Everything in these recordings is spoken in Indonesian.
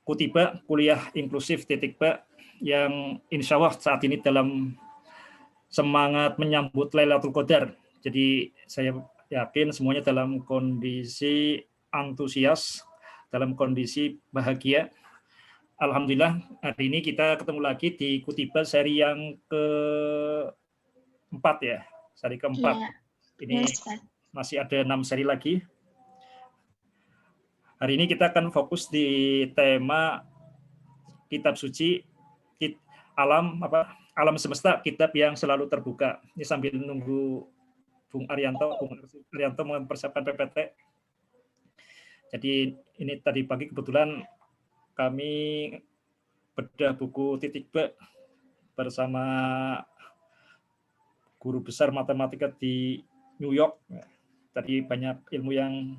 Kutiba kuliah inklusif titik B yang insya Allah saat ini dalam semangat menyambut Lailatul Qadar. Jadi saya yakin semuanya dalam kondisi antusias, dalam kondisi bahagia. Alhamdulillah hari ini kita ketemu lagi di Kutiba seri yang keempat ya, seri keempat. Iya, ini masih ada 6 seri lagi. Hari ini kita akan fokus di tema kitab suci, alam semesta, kitab yang selalu terbuka. Ini sambil nunggu Bung Arianto mempersiapkan PPT. Jadi ini tadi pagi kebetulan kami bedah buku titik B bersama guru besar matematika di New York. Tadi banyak ilmu yang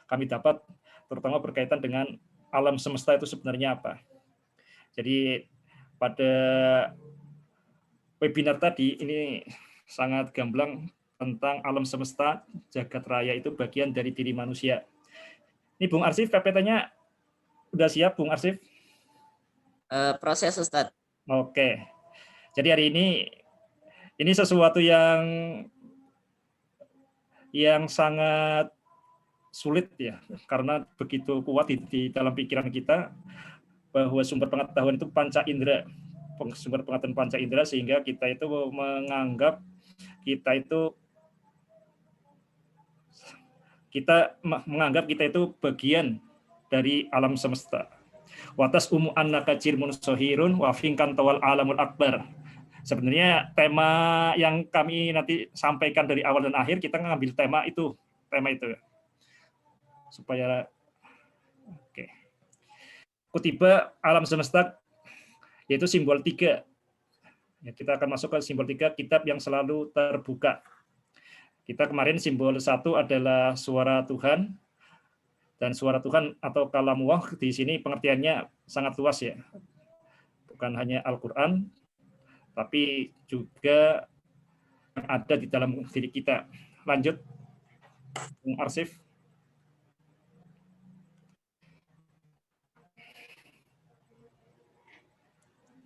kami dapat, terutama berkaitan dengan alam semesta itu sebenarnya apa. Jadi pada webinar tadi ini sangat gamblang tentang alam semesta, jagat raya itu bagian dari diri manusia. Ini Bung Arsif, PPT-nya udah siap, Bung Arsif? Proses, Ustadz. Oke. Jadi hari ini sesuatu yang sangat sulit ya, karena begitu kuat di dalam pikiran kita bahwa sumber pengetahuan itu panca indera, sumber pengetahuan panca indera, sehingga kita itu menganggap kita itu bagian dari alam semesta. Watas annaka jirmun sohirun wa finkan tawal alamul akbar. Sebenarnya tema yang kami nanti sampaikan dari awal dan akhir, kita ngambil tema itu supaya oke. Kutiba alam semesta yaitu simbol 3. Ya, kita akan masuk ke simbol 3, kitab yang selalu terbuka. Kita kemarin simbol 1 adalah suara Tuhan, dan suara Tuhan atau kalamullah di sini pengertiannya sangat luas ya. Bukan hanya Al-Qur'an, tapi juga ada di dalam diri kita. Lanjut, Bung Arsif.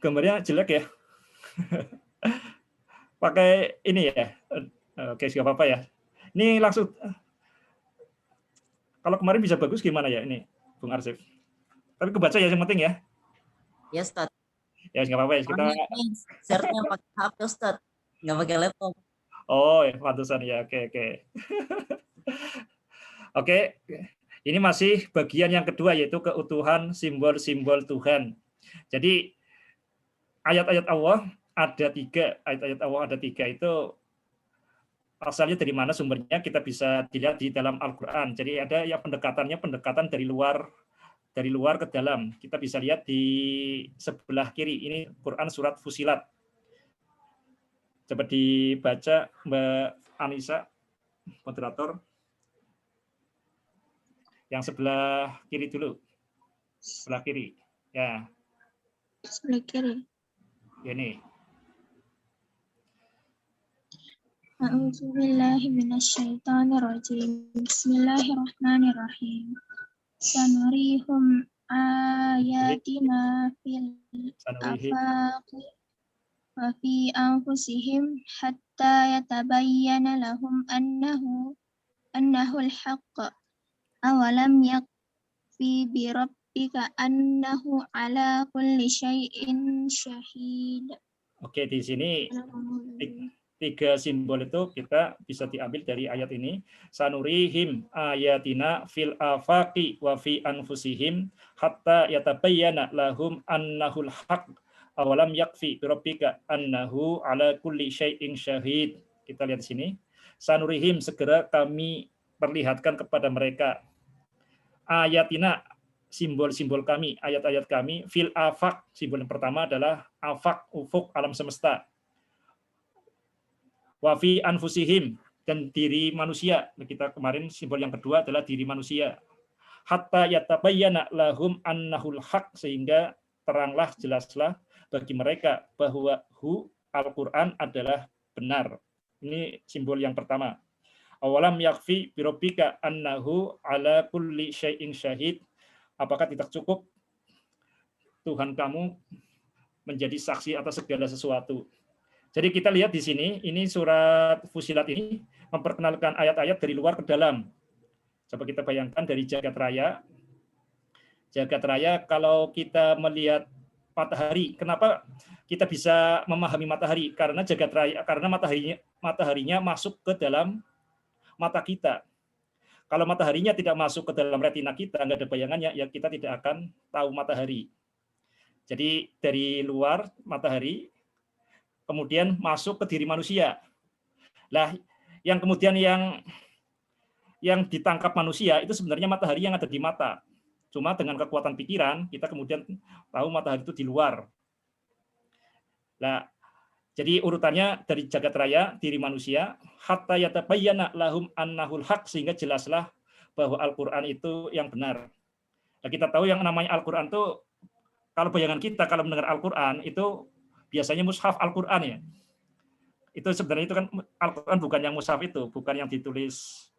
Gambarnya jelek ya. Pakai ini ya. Oke, nggak apa-apa ya. Ini langsung. Kalau kemarin bisa bagus gimana ya ini, Bung Arsif? Tapi kebaca ya yang penting ya. Ya, Ustadz. Ya, nggak apa-apa ya. Kita share-nya pakai HP, Ustadz. Nggak pakai laptop. Oh, ya, pantesan ya. Oke. Oke. Ini masih bagian yang kedua, yaitu keutuhan simbol-simbol Tuhan. Jadi ayat-ayat Allah ada 3. Ayat-ayat Allah ada 3 itu asalnya dari mana sumbernya kita bisa dilihat di dalam Al-Qur'an. Jadi ada ya pendekatan dari luar ke dalam. Kita bisa lihat di sebelah kiri. Ini Quran surat Fusilat. Coba dibaca Mbak Anissa, moderator. Yang sebelah kiri dulu. Sebelah kiri. Ya. Sebelah kiri. Ini. A'udzubillahi minasyaitonirrajim. Bismillahirrahmanirrahim. Sanurihum ayatina fil afaqi wa fi anfusihim hatta yatabayyana lahum annahu al-haqq. Awalam yakfi bi rabbika annahu ala kulli syai'in syahid. Oke, di sini 3 simbol itu kita bisa diambil dari ayat ini. Sanurihim ayatina fil afaqi wa fi anfusihim hatta yatabayyana lahum annahul haq. Awalam yakfi bi rabbika annahu ala kulli syai'in syahid. Kita lihat di sini. Sanurihim, segera kami perlihatkan kepada mereka. Ayatina, simbol-simbol kami, ayat-ayat kami. Fil afaq, simbol yang pertama adalah afaq, ufuk, alam semesta. Wa fi anfusihim, dan diri manusia. Kita kemarin simbol yang kedua adalah diri manusia. Hatta yatabayyana lahum annahul haq, sehingga teranglah, jelaslah bagi mereka bahwa Al-Qur'an adalah benar. Ini simbol yang pertama. Awalam yakfi bi rabbika annahu ala kulli syai'in syahid. Apakah tidak cukup Tuhan kamu menjadi saksi atas segala sesuatu. Jadi kita lihat di sini, ini surat Fusilat ini memperkenalkan ayat-ayat dari luar ke dalam. Coba kita bayangkan dari jagat raya. Jagat raya, kalau kita melihat matahari, kenapa kita bisa memahami matahari? Karena jagat raya, karena mataharinya masuk ke dalam mata kita. Kalau mataharinya tidak masuk ke dalam retina kita, nggak ada bayangannya, ya kita tidak akan tahu matahari. Jadi dari luar matahari, kemudian masuk ke diri manusia. Lah, yang kemudian yang ditangkap manusia itu sebenarnya matahari yang ada di mata. Cuma dengan kekuatan pikiran, kita kemudian tahu matahari itu di luar. Nah, jadi urutannya dari jagat raya, diri manusia, hatta yatabayyana lahum annahul haq, sehingga jelaslah bahwa Al-Quran itu yang benar. Nah, kita tahu yang namanya Al-Quran itu, kalau bayangan kita kalau mendengar Al-Quran itu biasanya mushaf Al-Quran ya. Itu sebenarnya itu kan Al-Quran bukan yang mushaf itu, bukan yang ditulis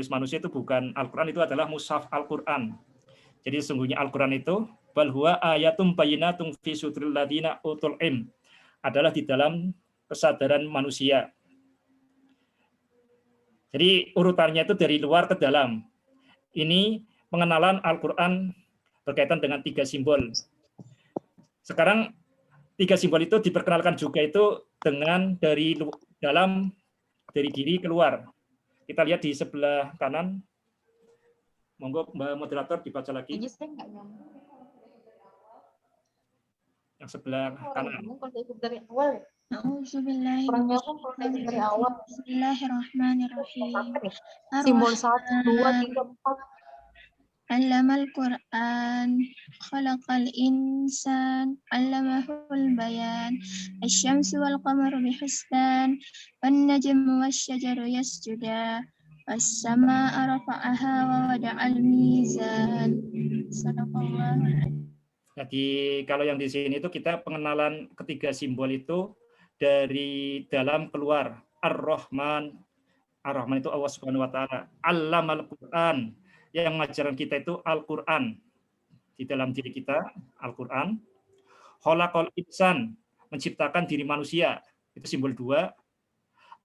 manusia, itu bukan Al-Quran, itu adalah mushaf Al-Quran. Jadi sesungguhnya Al-Quran itu bal huwa ayatum bayyinatum fi sudril ladina utul ilm, adalah di dalam kesadaran manusia. Jadi urutannya itu dari luar ke dalam. Ini pengenalan Al-Quran berkaitan dengan 3 simbol. Sekarang 3 simbol itu diperkenalkan juga itu dengan dari dalam, dari diri keluar. Kita lihat di sebelah kanan. Monggo Mbak moderator dibaca lagi. Yang sebelah kanan. Bismillahirrahmanirrahim. Simbol 1, 2, 3, 4. Allamal Quran, khalaqal insan, allamahul bayan, asy-syamsu wal qamaru bihusban, wan najmu wasy-syajaru yasjudan, was-samaa'a rafa'aha wa wada'al mizan. Shadaqallahul adzim. Jadi kalau yang di sini itu kita pengenalan ketiga simbol itu dari dalam keluar. Ar-Rahman. Ar-Rahman itu Allah Subhanahu wa taala. Allamal Quran. Yang mengajarkan kita itu Al-Quran. Di dalam diri kita Al-Quran. Khalaqal insan, menciptakan diri manusia. Itu simbol 2.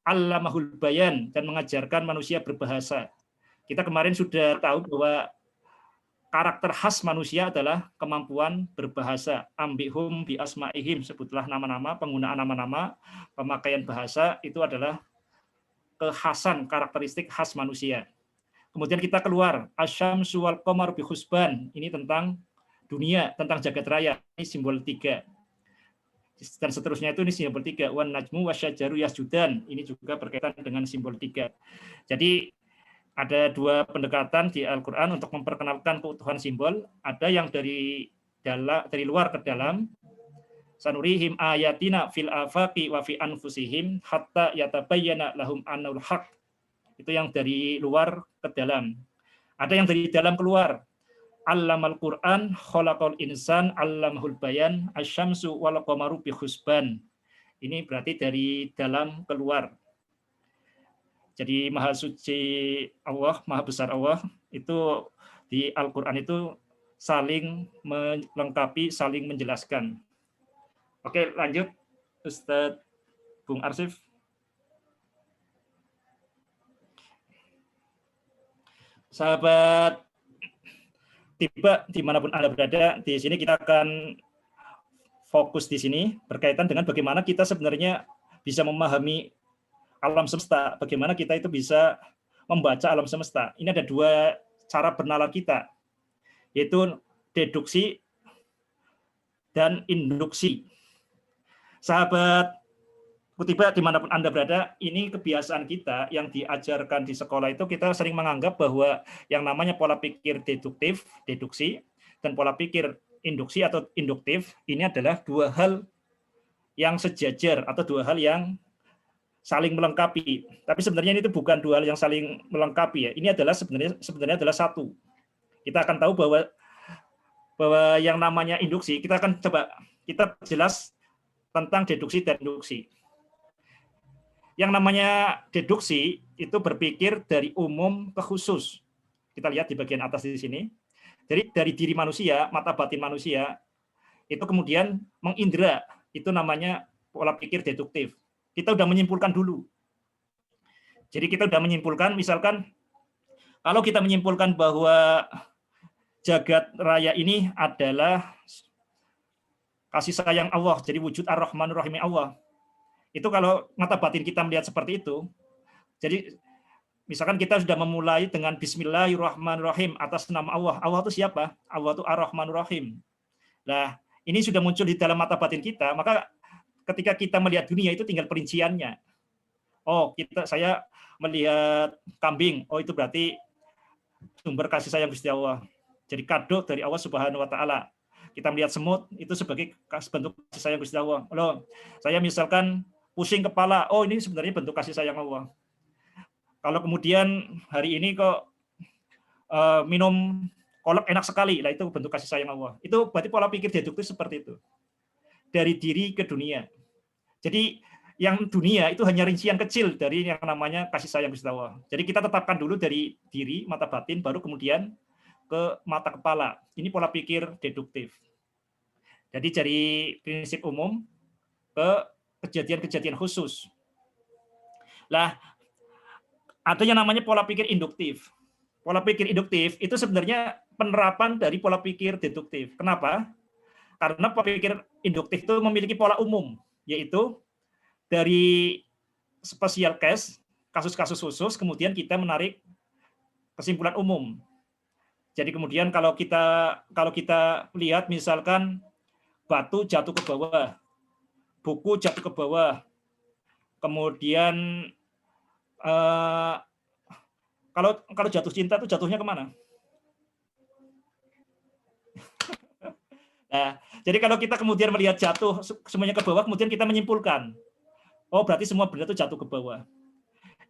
Allamahul bayan, dan mengajarkan manusia berbahasa. Kita kemarin sudah tahu bahwa karakter khas manusia adalah kemampuan berbahasa. Ambihum bi asma'ihim, sebutlah nama-nama, penggunaan nama-nama, pemakaian bahasa, itu adalah kekhasan, karakteristik khas manusia. Kemudian kita keluar, asyamsu wal qamaru bi husban, ini tentang dunia, tentang jagat raya, ini simbol 3. Dan seterusnya itu ini simbol 3. Wan najmu wasyajaru yasjudan, ini juga berkaitan dengan simbol 3. Jadi ada 2 pendekatan di Al-Quran untuk memperkenalkan keutuhan simbol. Ada yang dari luar ke dalam. Sanurihim ayatina fil afaqi wa fi anfusihim hatta yatabayyana lahum annahul haq. Itu yang dari luar ke dalam. Ada yang dari dalam keluar. Allamal Quran, khalaqal insan, allamahul bayan, asy-syamsu wal qamaru bi husban. Ini berarti dari dalam keluar. Jadi Maha Suci Allah, Maha Besar Allah, itu di Al-Quran itu saling melengkapi, saling menjelaskan. Oke, lanjut Ustadz Bung Arsif. Sahabat tiba dimanapun Anda berada, di sini kita akan fokus di sini berkaitan dengan bagaimana kita sebenarnya bisa memahami alam semesta, bagaimana kita itu bisa membaca alam semesta. Ini ada 2 cara bernalar kita, yaitu deduksi dan induksi. Sahabat kutiba dimanapun Anda berada, ini kebiasaan kita yang diajarkan di sekolah itu, kita sering menganggap bahwa yang namanya pola pikir deduktif, deduksi, dan pola pikir induksi atau induktif, ini adalah 2 hal yang sejajar atau 2 hal yang saling melengkapi. Tapi sebenarnya ini itu bukan 2 hal yang saling melengkapi ya. Ini adalah sebenarnya adalah 1. Kita akan tahu bahwa yang namanya induksi, kita akan coba kita jelas tentang deduksi dan induksi. Yang namanya deduksi itu berpikir dari umum ke khusus. Kita lihat di bagian atas di sini. Jadi dari diri manusia, mata batin manusia, itu kemudian mengindra, itu namanya pola pikir deduktif. Kita udah menyimpulkan dulu. Jadi kita udah menyimpulkan, misalkan kalau kita menyimpulkan bahwa jagat raya ini adalah kasih sayang Allah, jadi wujud Ar-Rahmanur Rahim Allah. Itu kalau mata batin kita melihat seperti itu, jadi misalkan kita sudah memulai dengan Bismillahirrahmanirrahim atas nama Allah. Allah itu siapa? Allah itu Ar-Rahmanur Rahim. Nah, ini sudah muncul di dalam mata batin kita, maka ketika kita melihat dunia itu tinggal perinciannya. Oh, saya melihat kambing, oh itu berarti sumber kasih sayang Gusti Allah. Jadi kado dari Allah Subhanahu wa taala. Kita melihat semut itu sebagai bentuk kasih sayang Gusti Allah. Loh, saya misalkan pusing kepala, oh ini sebenarnya bentuk kasih sayang Allah. Kalau kemudian hari ini kok minum kolak enak sekali, lah itu bentuk kasih sayang Allah. Itu berarti pola pikir deduktif seperti itu. Dari diri ke dunia. Jadi yang dunia itu hanya rincian kecil dari yang namanya kasih sayang Gusti Allah. Jadi kita tetapkan dulu dari diri, mata batin, baru kemudian ke mata kepala. Ini pola pikir deduktif. Jadi dari prinsip umum ke kejadian-kejadian khusus. Lah, ada yang namanya pola pikir induktif. Pola pikir induktif itu sebenarnya penerapan dari pola pikir deduktif. Kenapa? Karena pola pikir induktif itu memiliki pola umum, yaitu dari special case, kasus-kasus khusus, kemudian kita menarik kesimpulan umum. Jadi kemudian kalau kita lihat misalkan batu jatuh ke bawah, buku jatuh ke bawah, kemudian kalau jatuh cinta itu jatuhnya kemana? Nah, jadi kalau kita kemudian melihat jatuh semuanya ke bawah, kemudian kita menyimpulkan, oh berarti semua benda itu jatuh ke bawah.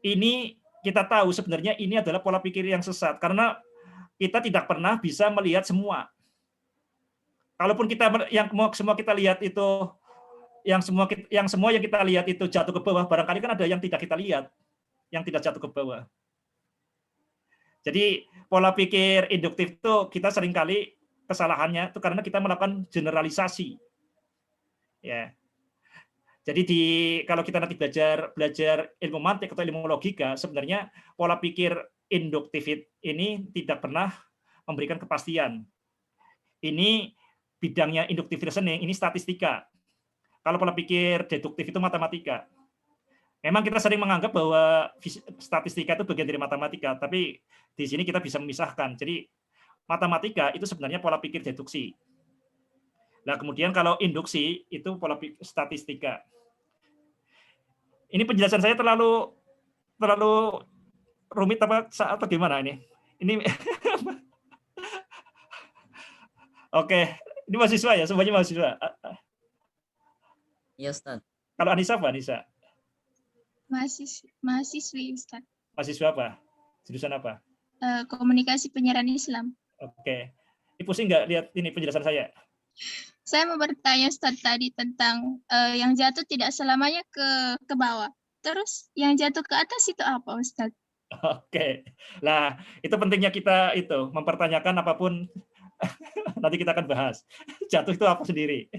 Ini kita tahu sebenarnya ini adalah pola pikir yang sesat, karena kita tidak pernah bisa melihat semua. Kalaupun semua kita lihat itu, yang semua yang kita lihat itu jatuh ke bawah, barangkali kan ada yang tidak kita lihat, yang tidak jatuh ke bawah. Jadi pola pikir induktif itu kita seringkali kesalahannya itu karena kita melakukan generalisasi. Ya. Jadi kalau kita nanti belajar ilmu mantik atau ilmu logika, sebenarnya pola pikir induktif ini tidak pernah memberikan kepastian. Ini bidangnya inductive reasoning, ini statistika. Kalau pola pikir deduktif itu matematika. Memang kita sering menganggap bahwa statistika itu bagian dari matematika, tapi di sini kita bisa memisahkan. Jadi matematika itu sebenarnya pola pikir deduksi. Nah, kemudian kalau induksi itu pola pikir statistika. Ini penjelasan saya terlalu rumit atau gimana ini? Ini Oke, ini mahasiswa ya, semuanya mahasiswa. Iya, Ustaz. Kalau Anissa apa, Anissa? Mahasiswi, Ustaz. Mahasiswa apa? Jurusan apa? Komunikasi penyiaran Islam. Oke. Ini pusing nggak lihat ini penjelasan saya? Saya mau bertanya Ustaz tadi tentang yang jatuh tidak selamanya ke bawah. Terus yang jatuh ke atas itu apa, Ustaz? Oke. Nah, itu pentingnya kita itu mempertanyakan apapun. Nanti kita akan bahas. Jatuh itu apa sendiri.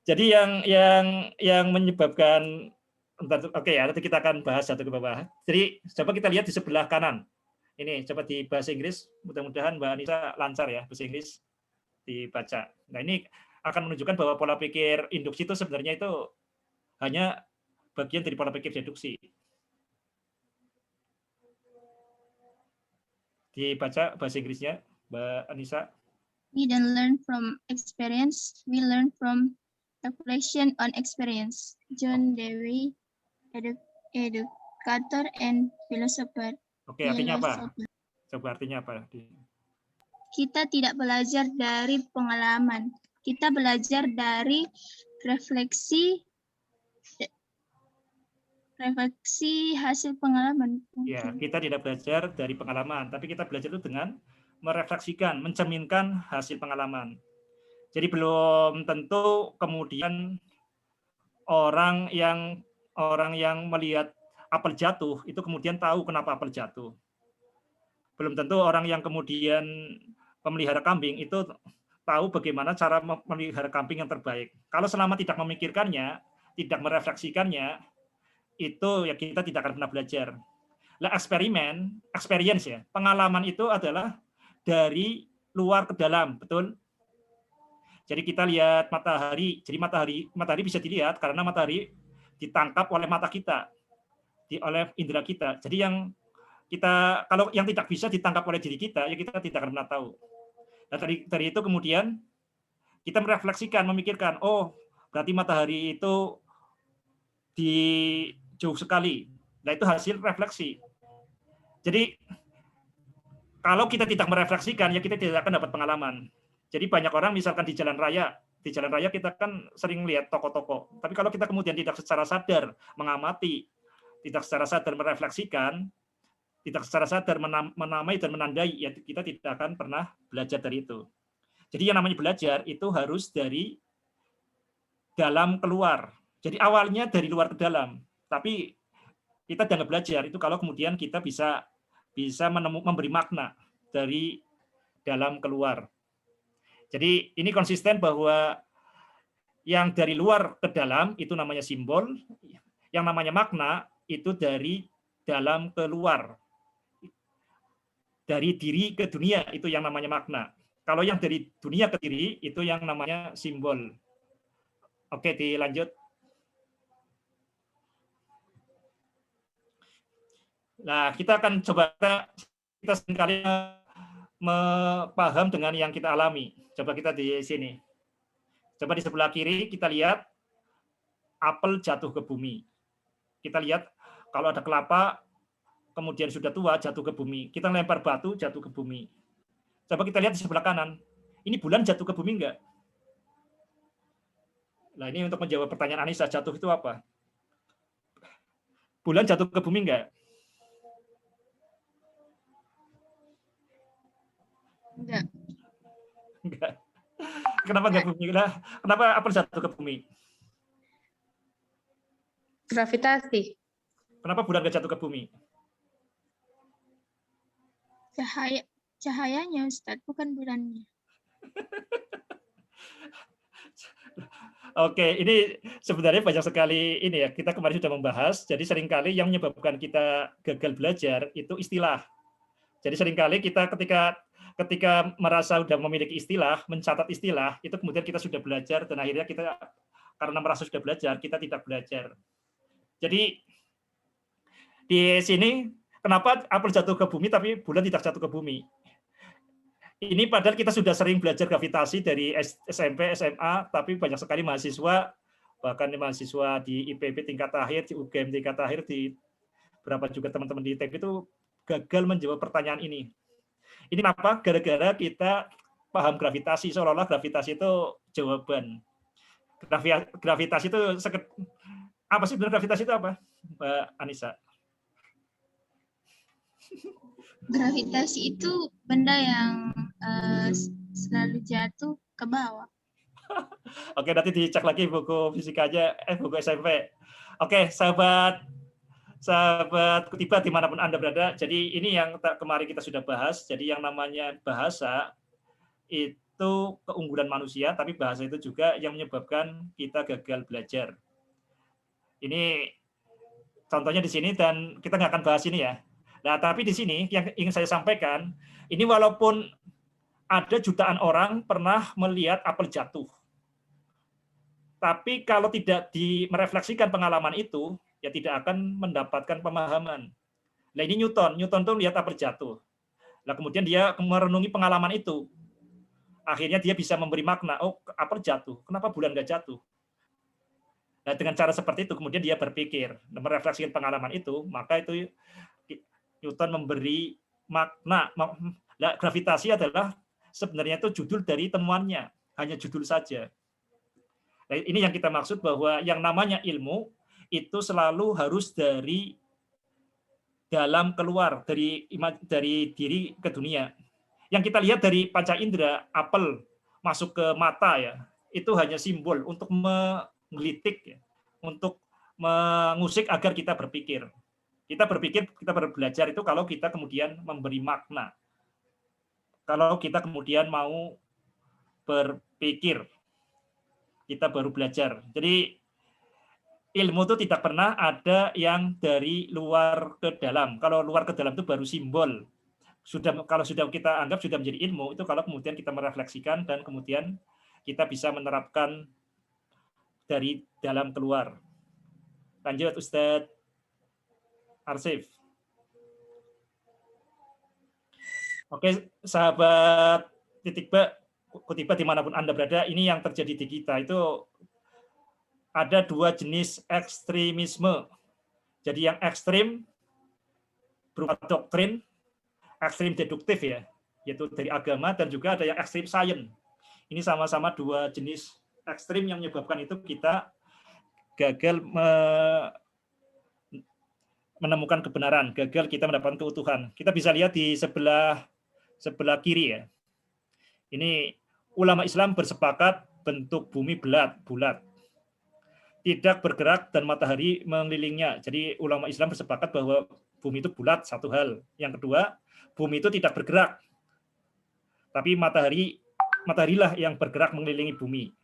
Jadi yang menyebabkan, oke ya, nanti kita akan bahas jatuh ke bawah. Jadi coba kita lihat di sebelah kanan. Ini coba di bahasa Inggris, mudah-mudahan Mbak Anissa lancar ya bahasa Inggris dibaca. Nah, ini akan menunjukkan bahwa pola pikir induksi itu sebenarnya itu hanya bagian dari pola pikir deduksi. Dibaca bahasa Inggrisnya, Mbak Anissa. We don't learn from experience, we learn from reflection on experience. John Dewey, educator and philosopher. Oke, artinya apa? Coba artinya apa? Kita tidak belajar dari pengalaman. Kita belajar dari refleksi hasil pengalaman. Ya, kita tidak belajar dari pengalaman, tapi kita belajar itu dengan merefleksikan, mencerminkan hasil pengalaman. Jadi belum tentu kemudian orang yang melihat apel jatuh itu kemudian tahu kenapa apel jatuh. Belum tentu orang yang kemudian memelihara kambing itu tahu bagaimana cara memelihara kambing yang terbaik. Kalau selama tidak memikirkannya, tidak merefleksikannya, itu ya kita tidak akan pernah belajar. Lah experience ya, pengalaman itu adalah dari luar ke dalam, betul? Jadi kita lihat matahari, jadi matahari bisa dilihat karena matahari ditangkap oleh mata kita, oleh indera kita. Jadi yang kita, kalau yang tidak bisa ditangkap oleh diri kita, ya kita tidak akan pernah tahu. Nah, dari itu kemudian kita merefleksikan, memikirkan, oh berarti matahari itu di jauh sekali. Nah itu hasil refleksi. Jadi kalau kita tidak merefleksikan, ya kita tidak akan dapat pengalaman. Jadi banyak orang misalkan di jalan raya kita kan sering lihat toko-toko. Tapi kalau kita kemudian tidak secara sadar mengamati, tidak secara sadar merefleksikan, tidak secara sadar menamai dan menandai, ya kita tidak akan pernah belajar dari itu. Jadi yang namanya belajar itu harus dari dalam keluar. Jadi awalnya dari luar ke dalam. Tapi kita jangan belajar itu kalau kemudian kita bisa memberi makna dari dalam keluar. Jadi ini konsisten bahwa yang dari luar ke dalam itu namanya simbol, yang namanya makna itu dari dalam ke luar. Dari diri ke dunia itu yang namanya makna. Kalau yang dari dunia ke diri itu yang namanya simbol. Oke, dilanjut. Nah, kita akan coba kita seringkali paham dengan yang kita alami. Coba kita di sini. Coba di sebelah kiri kita lihat apel jatuh ke bumi. Kita lihat kalau ada kelapa kemudian sudah tua jatuh ke bumi. Kita lempar batu jatuh ke bumi. Coba kita lihat di sebelah kanan. Ini bulan jatuh ke bumi enggak? Nah, ini untuk menjawab pertanyaan Anissa, jatuh itu apa? Bulan jatuh ke bumi enggak? Enggak. Enggak. Kenapa enggak bumi? Kenapa apel jatuh ke bumi? Gravitasi. Kenapa bulan enggak jatuh ke bumi? Cahayanya, Ustadz, bukan bulannya. Oke, ini sebenarnya banyak sekali ini ya. Kita kemarin sudah membahas. Jadi seringkali yang menyebabkan kita gagal belajar itu istilah. Jadi seringkali kita ketika merasa sudah memiliki istilah, mencatat istilah, itu kemudian kita sudah belajar dan akhirnya kita karena merasa sudah belajar, kita tidak belajar. Jadi di sini kenapa apel jatuh ke bumi tapi bulan tidak jatuh ke bumi? Ini padahal kita sudah sering belajar gravitasi dari SMP, SMA, tapi banyak sekali mahasiswa, bahkan mahasiswa di IPB tingkat akhir, di UGM tingkat akhir, di berapa juga teman-teman di ITB itu gagal menjawab pertanyaan ini. Ini apa? Gara-gara kita paham gravitasi, seolah-olah gravitasi itu jawaban. Gravitasi itu apa sih benar gravitasi itu apa, Mbak Anissa? Gravitasi itu benda yang selalu jatuh ke bawah. Oke, nanti dicek lagi buku fisikanya, buku SMP. Oke, sahabat Kutiba dimanapun Anda berada. Jadi ini yang kemarin kita sudah bahas. Jadi yang namanya bahasa itu keunggulan manusia, tapi bahasa itu juga yang menyebabkan kita gagal belajar. Ini contohnya di sini dan kita nggak akan bahas ini ya. Nah, tapi di sini yang ingin saya sampaikan, ini walaupun ada jutaan orang pernah melihat apel jatuh. Tapi kalau tidak merefleksikan pengalaman itu, ya tidak akan mendapatkan pemahaman. Nah, ini Newton tuh lihat apel jatuh. Nah, kemudian dia merenungi pengalaman itu. Akhirnya dia bisa memberi makna, oh apel jatuh, kenapa bulan nggak jatuh? Nah, dengan cara seperti itu, kemudian dia berpikir, merefleksikan pengalaman itu, maka itu Newton memberi makna. Nah, gravitasi adalah sebenarnya itu judul dari temuannya, hanya judul saja. Nah, ini yang kita maksud bahwa yang namanya ilmu itu selalu harus dari dalam keluar, dari diri ke dunia. Yang kita lihat dari panca indera, apel masuk ke mata ya, itu hanya simbol untuk menggelitik, ya, untuk mengusik agar kita berpikir. Kita berpikir, kita belajar itu kalau kita kemudian memberi makna. Kalau kita kemudian mau berpikir, kita baru belajar. Jadi ilmu itu tidak pernah ada yang dari luar ke dalam. Kalau luar ke dalam itu baru simbol. Kalau sudah kita anggap sudah menjadi ilmu, itu kalau kemudian kita merefleksikan dan kemudian kita bisa menerapkan dari dalam keluar. Lanjut Ustadz Arsif. Oke, sahabat titik ba, kutiba dimanapun Anda berada, ini yang terjadi di kita itu ada dua jenis ekstremisme. Jadi yang ekstrim berupa doktrin, ekstrim deduktif ya, yaitu dari agama, dan juga ada yang ekstrim sains. Ini sama-sama dua jenis ekstrim yang menyebabkan itu kita gagal menemukan kebenaran, gagal kita mendapatkan keutuhan. Kita bisa lihat di sebelah kiri ya. Ini ulama Islam bersepakat bentuk bumi bulat, tidak bergerak dan matahari mengelilingnya. Jadi ulama Islam bersepakat bahwa bumi itu bulat, satu hal. Yang kedua, bumi itu tidak bergerak, tapi mataharilah yang bergerak mengelilingi bumi.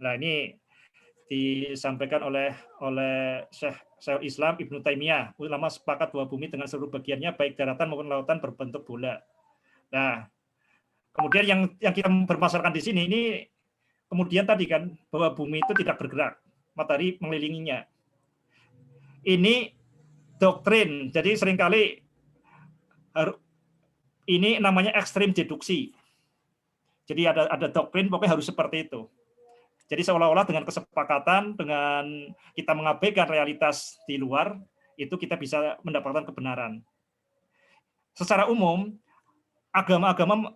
Nah ini disampaikan oleh Syekh Islam Ibnu Taimiyah. Ulama sepakat bahwa bumi dengan seluruh bagiannya baik daratan maupun lautan berbentuk bola. Nah, kemudian yang kita bermasalahkan di sini ini kemudian tadi kan bahwa bumi itu tidak bergerak, matahari mengelilinginya. Ini doktrin. Jadi seringkali ini namanya ekstrim deduksi. Jadi ada doktrin pokoknya harus seperti itu. Jadi seolah-olah dengan kesepakatan, dengan kita mengabaikan realitas di luar, itu kita bisa mendapatkan kebenaran. Secara umum, agama-agama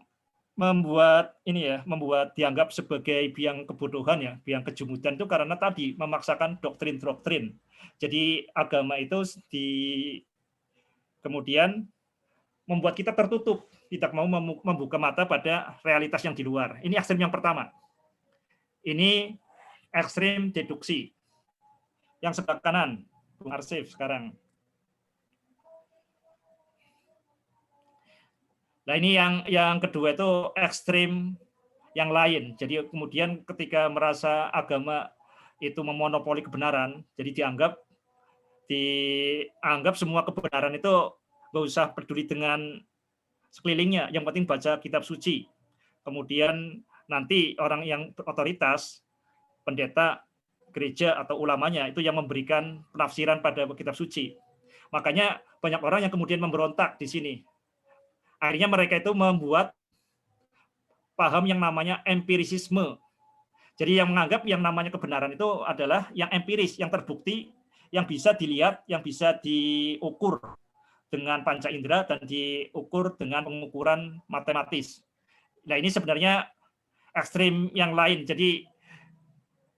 membuat dianggap sebagai biang kebodohan ya, biang kejumudan itu karena tadi memaksakan doktrin-doktrin. Jadi agama itu kemudian membuat kita tertutup, tidak mau membuka mata pada realitas yang di luar. Ini ekstrim yang pertama. Ini ekstrim deduksi. Yang sebelah kanan, Bung Arsif sekarang. Nah ini yang kedua itu ekstrim yang lain. Jadi kemudian ketika merasa agama itu memonopoli kebenaran, jadi dianggap semua kebenaran itu nggak usah peduli dengan sekelilingnya, yang penting baca kitab suci. Kemudian nanti orang yang otoritas, pendeta, gereja atau ulamanya itu yang memberikan penafsiran pada kitab suci. Makanya banyak orang yang kemudian memberontak di sini. Akhirnya mereka itu membuat paham yang namanya empirisisme. Jadi yang menganggap yang namanya kebenaran itu adalah yang empiris, yang terbukti, yang bisa dilihat, yang bisa diukur dengan panca indera dan diukur dengan pengukuran matematis. Nah ini sebenarnya ekstrim yang lain. Jadi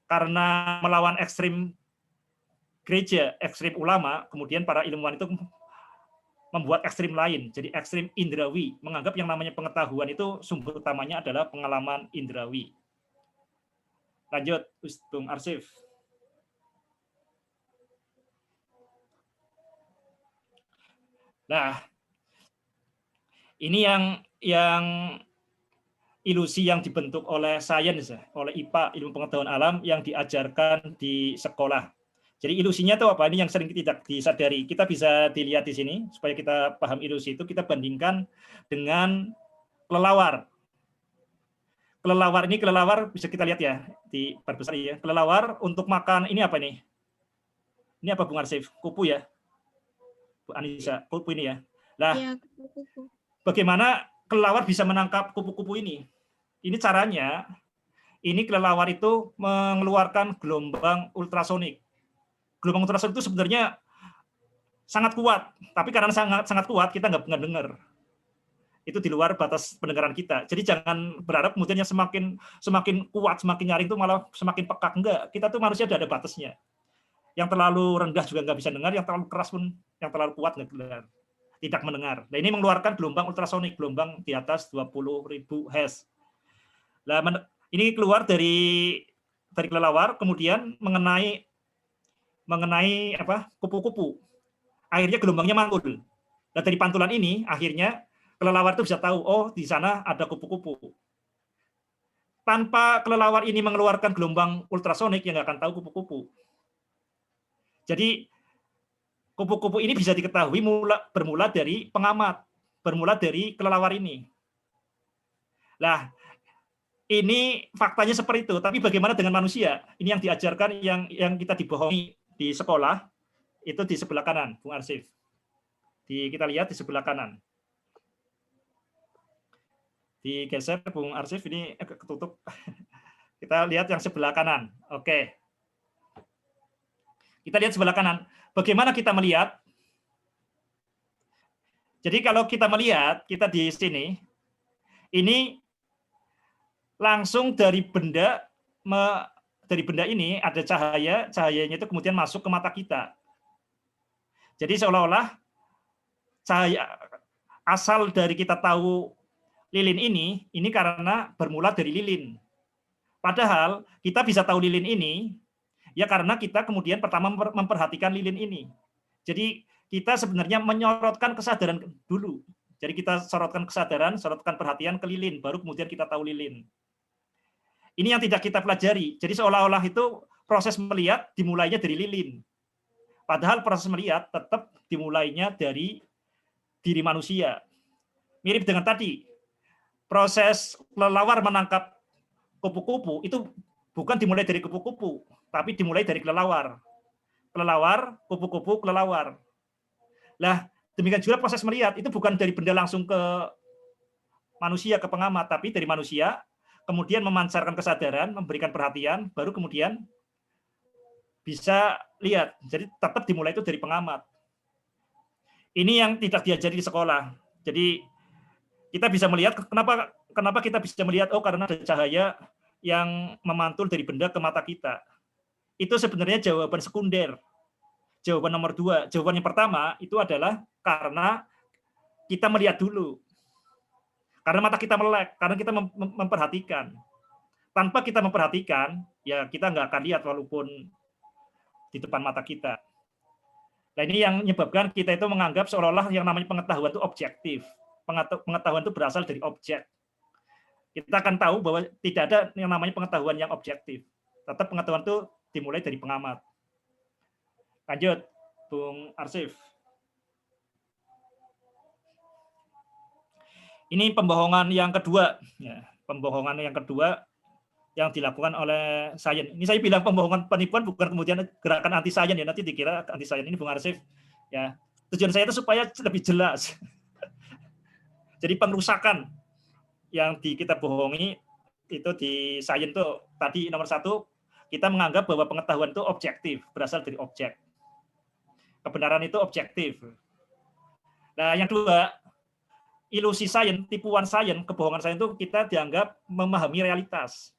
karena melawan ekstrim gereja, ekstrim ulama, kemudian para ilmuwan itu membuat ekstrim lain. Jadi ekstrim indrawi, menganggap yang namanya pengetahuan itu sumber utamanya adalah pengalaman indrawi. Lanjut, Bung Arsif. Nah, ini yang ilusi yang dibentuk oleh sains, oleh IPA, ilmu pengetahuan alam yang diajarkan di sekolah. Jadi ilusinya itu apa? Ini yang sering tidak disadari. Kita bisa dilihat di sini supaya kita paham ilusi itu, kita bandingkan dengan kelelawar. Kelelawar bisa kita lihat ya di perbesar ya. Kelelawar untuk makan ini apa nih? Ini apa Bung Arsif? Kupu ya? Bu Anissa, kupu ini ya. Nah, ya, kupu-kupu. Bagaimana kelelawar bisa menangkap kupu-kupu ini? Ini caranya, ini kelelawar itu mengeluarkan gelombang ultrasonik. Gelombang ultrasonik itu sebenarnya sangat kuat, tapi karena sangat kuat kita nggak dengar. Itu di luar batas pendengaran kita. Jadi jangan berharap kemudian yang semakin kuat, semakin nyaring itu malah semakin pekak. Enggak, kita tuh manusia ada batasnya. Yang terlalu rendah juga nggak bisa dengar, yang terlalu keras pun, yang terlalu kuat nggak dengar. Tidak mendengar. Nah ini mengeluarkan gelombang ultrasonik, gelombang di atas 20.000 Hz. Nah, ini keluar dari kelelawar, kemudian mengenai apa? Kupu-kupu. akhirnya gelombangnya mantul. Nah, dari pantulan ini akhirnya kelelawar itu bisa tahu, oh di sana ada kupu-kupu. Tanpa kelelawar ini mengeluarkan gelombang ultrasonik, yang nggak akan tahu kupu-kupu. Jadi kupu-kupu ini bisa diketahui bermula dari pengamat, bermula dari kelelawar ini. Nah, ini faktanya seperti itu. Tapi bagaimana dengan manusia? Ini yang diajarkan, yang kita dibohongi di sekolah, itu di sebelah kanan, Bung Arsif. Kita lihat di sebelah kanan. Digeser, Bung Arsif, ini ketutup. Kita lihat yang sebelah kanan. Oke. Kita lihat sebelah kanan. Bagaimana kita melihat? Jadi kalau kita melihat, kita di sini, ini langsung dari benda ini ada cahaya, cahayanya itu kemudian masuk ke mata kita. Jadi seolah-olah cahaya asal dari kita tahu lilin ini karena bermula dari lilin. Padahal kita bisa tahu lilin ini ya karena kita kemudian pertama memperhatikan lilin ini. Jadi kita sebenarnya menyorotkan kesadaran dulu. Jadi kita sorotkan kesadaran, sorotkan perhatian ke lilin, baru kemudian kita tahu lilin. Ini yang tidak kita pelajari. Jadi seolah-olah itu proses melihat dimulainya dari lilin. Padahal proses melihat tetap dimulainya dari diri manusia. Mirip dengan tadi, proses kelelawar menangkap kupu-kupu itu bukan dimulai dari kupu-kupu, tapi dimulai dari kelelawar. Kelelawar, kupu-kupu, kelelawar. Lah, demikian juga proses melihat itu bukan dari benda langsung ke manusia, ke pengamat, tapi dari manusia, kemudian memancarkan kesadaran, memberikan perhatian, baru kemudian bisa lihat. Jadi tetap dimulai itu dari pengamat. Ini yang tidak diajari di sekolah. Jadi kita bisa melihat, kenapa kita bisa melihat, oh karena ada cahaya yang memantul dari benda ke mata kita. Itu sebenarnya jawaban sekunder. Jawaban nomor 2. Jawaban yang pertama itu adalah karena kita melihat dulu. Karena mata kita melek, karena kita memperhatikan. Tanpa kita memperhatikan, ya kita nggak akan lihat walaupun di depan mata kita. Nah ini yang menyebabkan kita itu menganggap seolah-olah yang namanya pengetahuan itu objektif. Pengetahuan itu berasal dari objek. Kita akan tahu bahwa tidak ada yang namanya pengetahuan yang objektif. Tetap pengetahuan itu dimulai dari pengamat. Lanjut, Bung Arsif. Ini pembohongan yang kedua. Ya, pembohongan yang kedua yang dilakukan oleh sains. Ini saya bilang pembohongan penipuan bukan kemudian gerakan anti sains ya, nanti dikira anti sains. Ini Bung Arsif. Ya, tujuan saya itu supaya lebih jelas. Jadi pengrusakan yang kita bohongi itu di sains itu tadi nomor 1, kita menganggap bahwa pengetahuan itu objektif, berasal dari objek. Kebenaran itu objektif. Nah, yang kedua, ilusi sains, tipuan sains, kebohongan sains itu kita dianggap memahami realitas.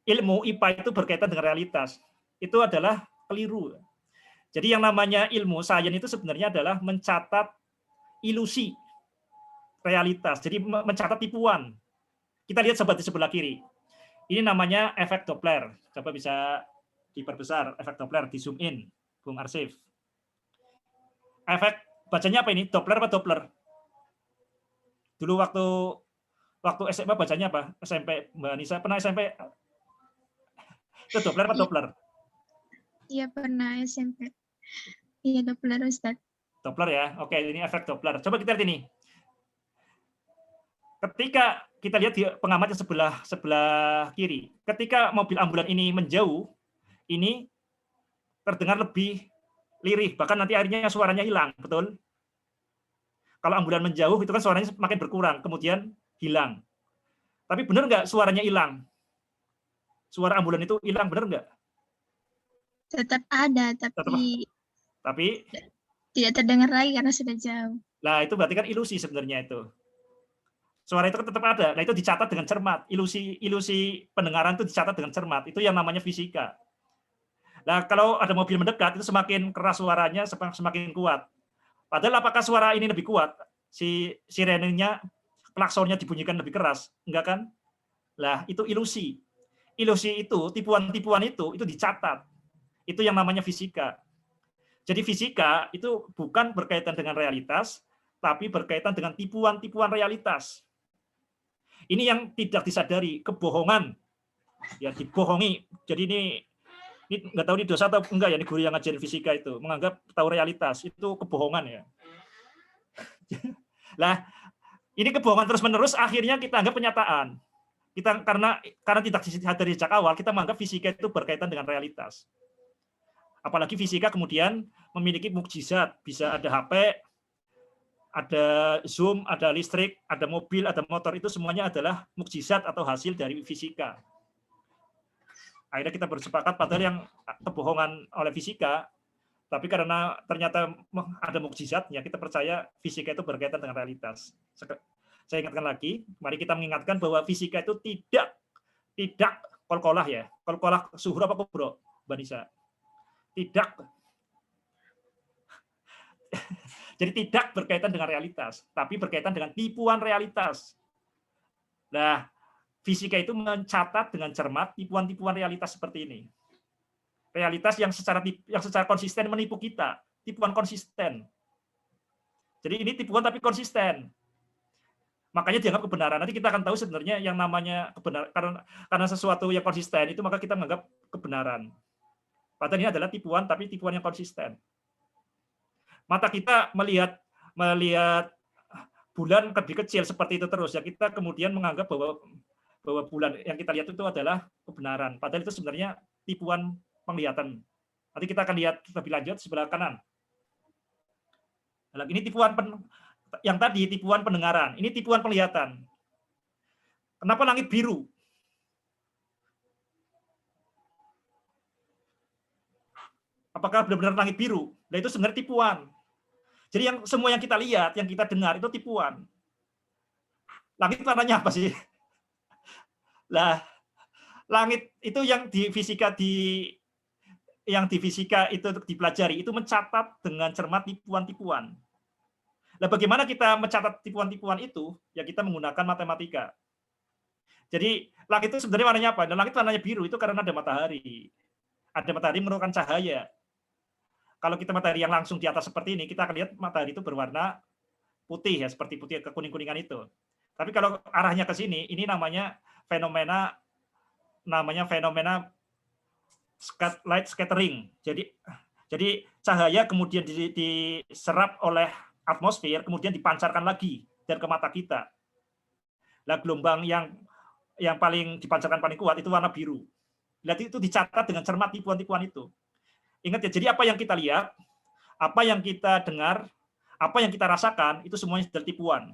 Ilmu IPA itu berkaitan dengan realitas. Itu adalah keliru. Jadi yang namanya ilmu sains itu sebenarnya adalah mencatat ilusi realitas. Jadi mencatat tipuan. Kita lihat sobat di sebelah kiri. Ini namanya efek Doppler. Coba bisa diperbesar efek Doppler, di zoom in, Bung Arsif. Efek bacanya apa ini? Doppler apa Doppler? Dulu waktu SMA bacanya apa? SMP, Mbak Nisa pernah SMP? Itu Doppler apa Doppler? Iya pernah SMP. Iya Doppler Ustaz. Doppler ya. Oke, ini efek Doppler. Coba kita lihat ini. Ketika kita lihat di pengamat yang sebelah kiri, ketika mobil ambulan ini menjauh, ini terdengar lebih lirih, bahkan nanti akhirnya suaranya hilang, betul? Kalau ambulan menjauh itu kan suaranya makin berkurang, kemudian hilang. Tapi benar nggak suaranya hilang? Suara ambulan itu hilang, benar nggak? Tetap ada, tapi tidak terdengar lagi karena sudah jauh. Nah, itu berarti kan ilusi sebenarnya itu. Suara itu tetap ada. Nah, itu dicatat dengan cermat. Ilusi pendengaran itu dicatat dengan cermat. Itu yang namanya fisika. Nah, kalau ada mobil mendekat, itu semakin keras suaranya, semakin kuat. Padahal apakah suara ini lebih kuat? Si sirenenya, klaksonnya dibunyikan lebih keras? Enggak kan? Nah, itu ilusi. Ilusi itu, tipuan-tipuan itu dicatat. Itu yang namanya fisika. Jadi fisika itu bukan berkaitan dengan realitas, tapi berkaitan dengan tipuan-tipuan realitas. Ini yang tidak disadari, kebohongan. Ya, dibohongi. Jadi ini nggak tahu ini dosa atau enggak ya, ini guru yang ngajarin fisika itu menganggap tahu realitas itu kebohongan ya. Lah, ini kebohongan terus-menerus akhirnya kita anggap kenyataan. Kita karena tidak disadari sejak awal, kita menganggap fisika itu berkaitan dengan realitas. Apalagi fisika kemudian memiliki mukjizat, bisa ada HP, ada Zoom, ada listrik, ada mobil, ada motor, itu semuanya adalah mukjizat atau hasil dari fisika. Akhirnya kita bersepakat padahal yang kebohongan oleh fisika, tapi karena ternyata ada mukjizatnya, kita percaya fisika itu berkaitan dengan realitas. Saya ingatkan lagi, mari kita mengingatkan bahwa fisika itu tidak kolkolah ya. Kolkolah suhur apa kubro, Mbak Nisa? Tidak. Jadi tidak berkaitan dengan realitas, tapi berkaitan dengan tipuan realitas. Nah, fisika itu mencatat dengan cermat tipuan-tipuan realitas seperti ini. Realitas yang secara konsisten menipu kita, tipuan konsisten. Jadi ini tipuan tapi konsisten. Makanya dianggap kebenaran. Nanti kita akan tahu sebenarnya yang namanya kebenaran karena sesuatu yang konsisten itu maka kita menganggap kebenaran. Padahal ini adalah tipuan tapi tipuan yang konsisten. Mata kita melihat bulan lebih kecil seperti itu terus ya, kita kemudian menganggap bahwa bulan yang kita lihat itu adalah kebenaran. Padahal itu sebenarnya tipuan penglihatan. Nanti kita akan lihat lebih lanjut sebelah kanan. Ini tipuan yang tadi tipuan pendengaran, ini tipuan penglihatan. Kenapa langit biru? Apakah benar-benar langit biru? Nah, itu sebenarnya tipuan. Jadi semua yang kita lihat, yang kita dengar itu tipuan. Langit warnanya apa sih? Lah, langit itu yang di fisika itu dipelajari itu mencatat dengan cermat tipuan-tipuan. Nah, bagaimana kita mencatat tipuan-tipuan itu? Ya kita menggunakan matematika. Jadi langit itu sebenarnya warnanya apa? Nah, langit warnanya biru itu karena ada matahari. Ada matahari menurunkan cahaya. Kalau kita matahari yang langsung di atas seperti ini, kita akan lihat matahari itu berwarna putih ya, seperti putih kekuning-kuningan itu. Tapi kalau arahnya ke sini, ini namanya fenomena light scattering. Jadi cahaya kemudian diserap oleh atmosfer, kemudian dipancarkan lagi dan ke mata kita. Nah, gelombang yang paling dipancarkan paling kuat itu warna biru. Berarti itu dicatat dengan cermat tipuan-tipuan itu. Ingat ya, jadi apa yang kita lihat, apa yang kita dengar, apa yang kita rasakan, itu semuanya sudah tipuan.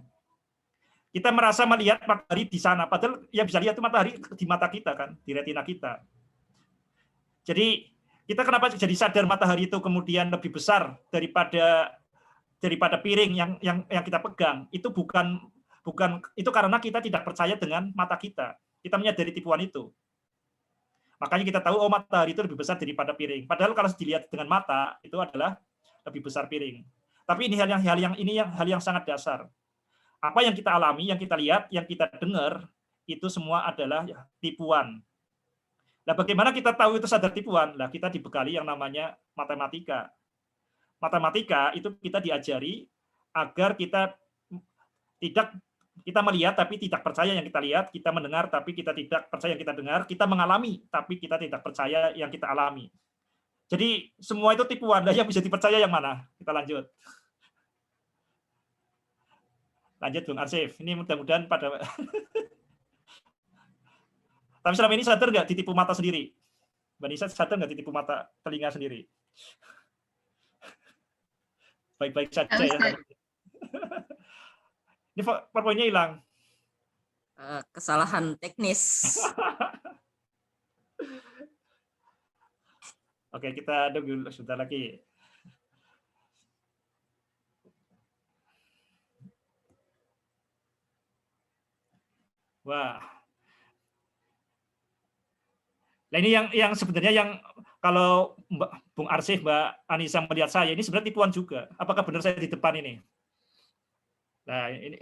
Kita merasa melihat matahari di sana, padahal yang bisa lihat itu matahari di mata kita kan, di retina kita. Jadi kita kenapa jadi sadar matahari itu kemudian lebih besar daripada piring yang kita pegang? Itu bukan itu karena kita tidak percaya dengan mata kita. Kita menyadari tipuan itu. Makanya kita tahu matahari itu lebih besar daripada piring. Padahal kalau dilihat dengan mata itu adalah lebih besar piring. Tapi ini hal yang sangat dasar. Apa yang kita alami, yang kita lihat, yang kita dengar itu semua adalah tipuan. Nah, bagaimana kita tahu itu sadar tipuan? Nah, kita dibekali yang namanya matematika. Matematika itu kita diajari agar kita melihat tapi tidak percaya yang kita lihat, kita mendengar tapi kita tidak percaya yang kita dengar, kita mengalami tapi kita tidak percaya yang kita alami. Jadi semua itu tipuan. Nah, yang bisa dipercaya yang mana? Kita lanjut. Lanjut Bung Arsif. Ini mudah-mudahan pada tapi selama ini sadar nggak ditipu mata sendiri? Mbak Nisa sadar nggak ditipu mata telinga sendiri? Baik-baik saja ya. Ini PowerPoint-nya hilang. Kesalahan teknis. Oke, kita tunggu sebentar lagi. Wah. Nah, ini yang sebenarnya yang kalau Bung Arsif, Mbak Anissa melihat saya, ini sebenarnya tipuan juga. Apakah benar saya di depan ini? Nah, ini.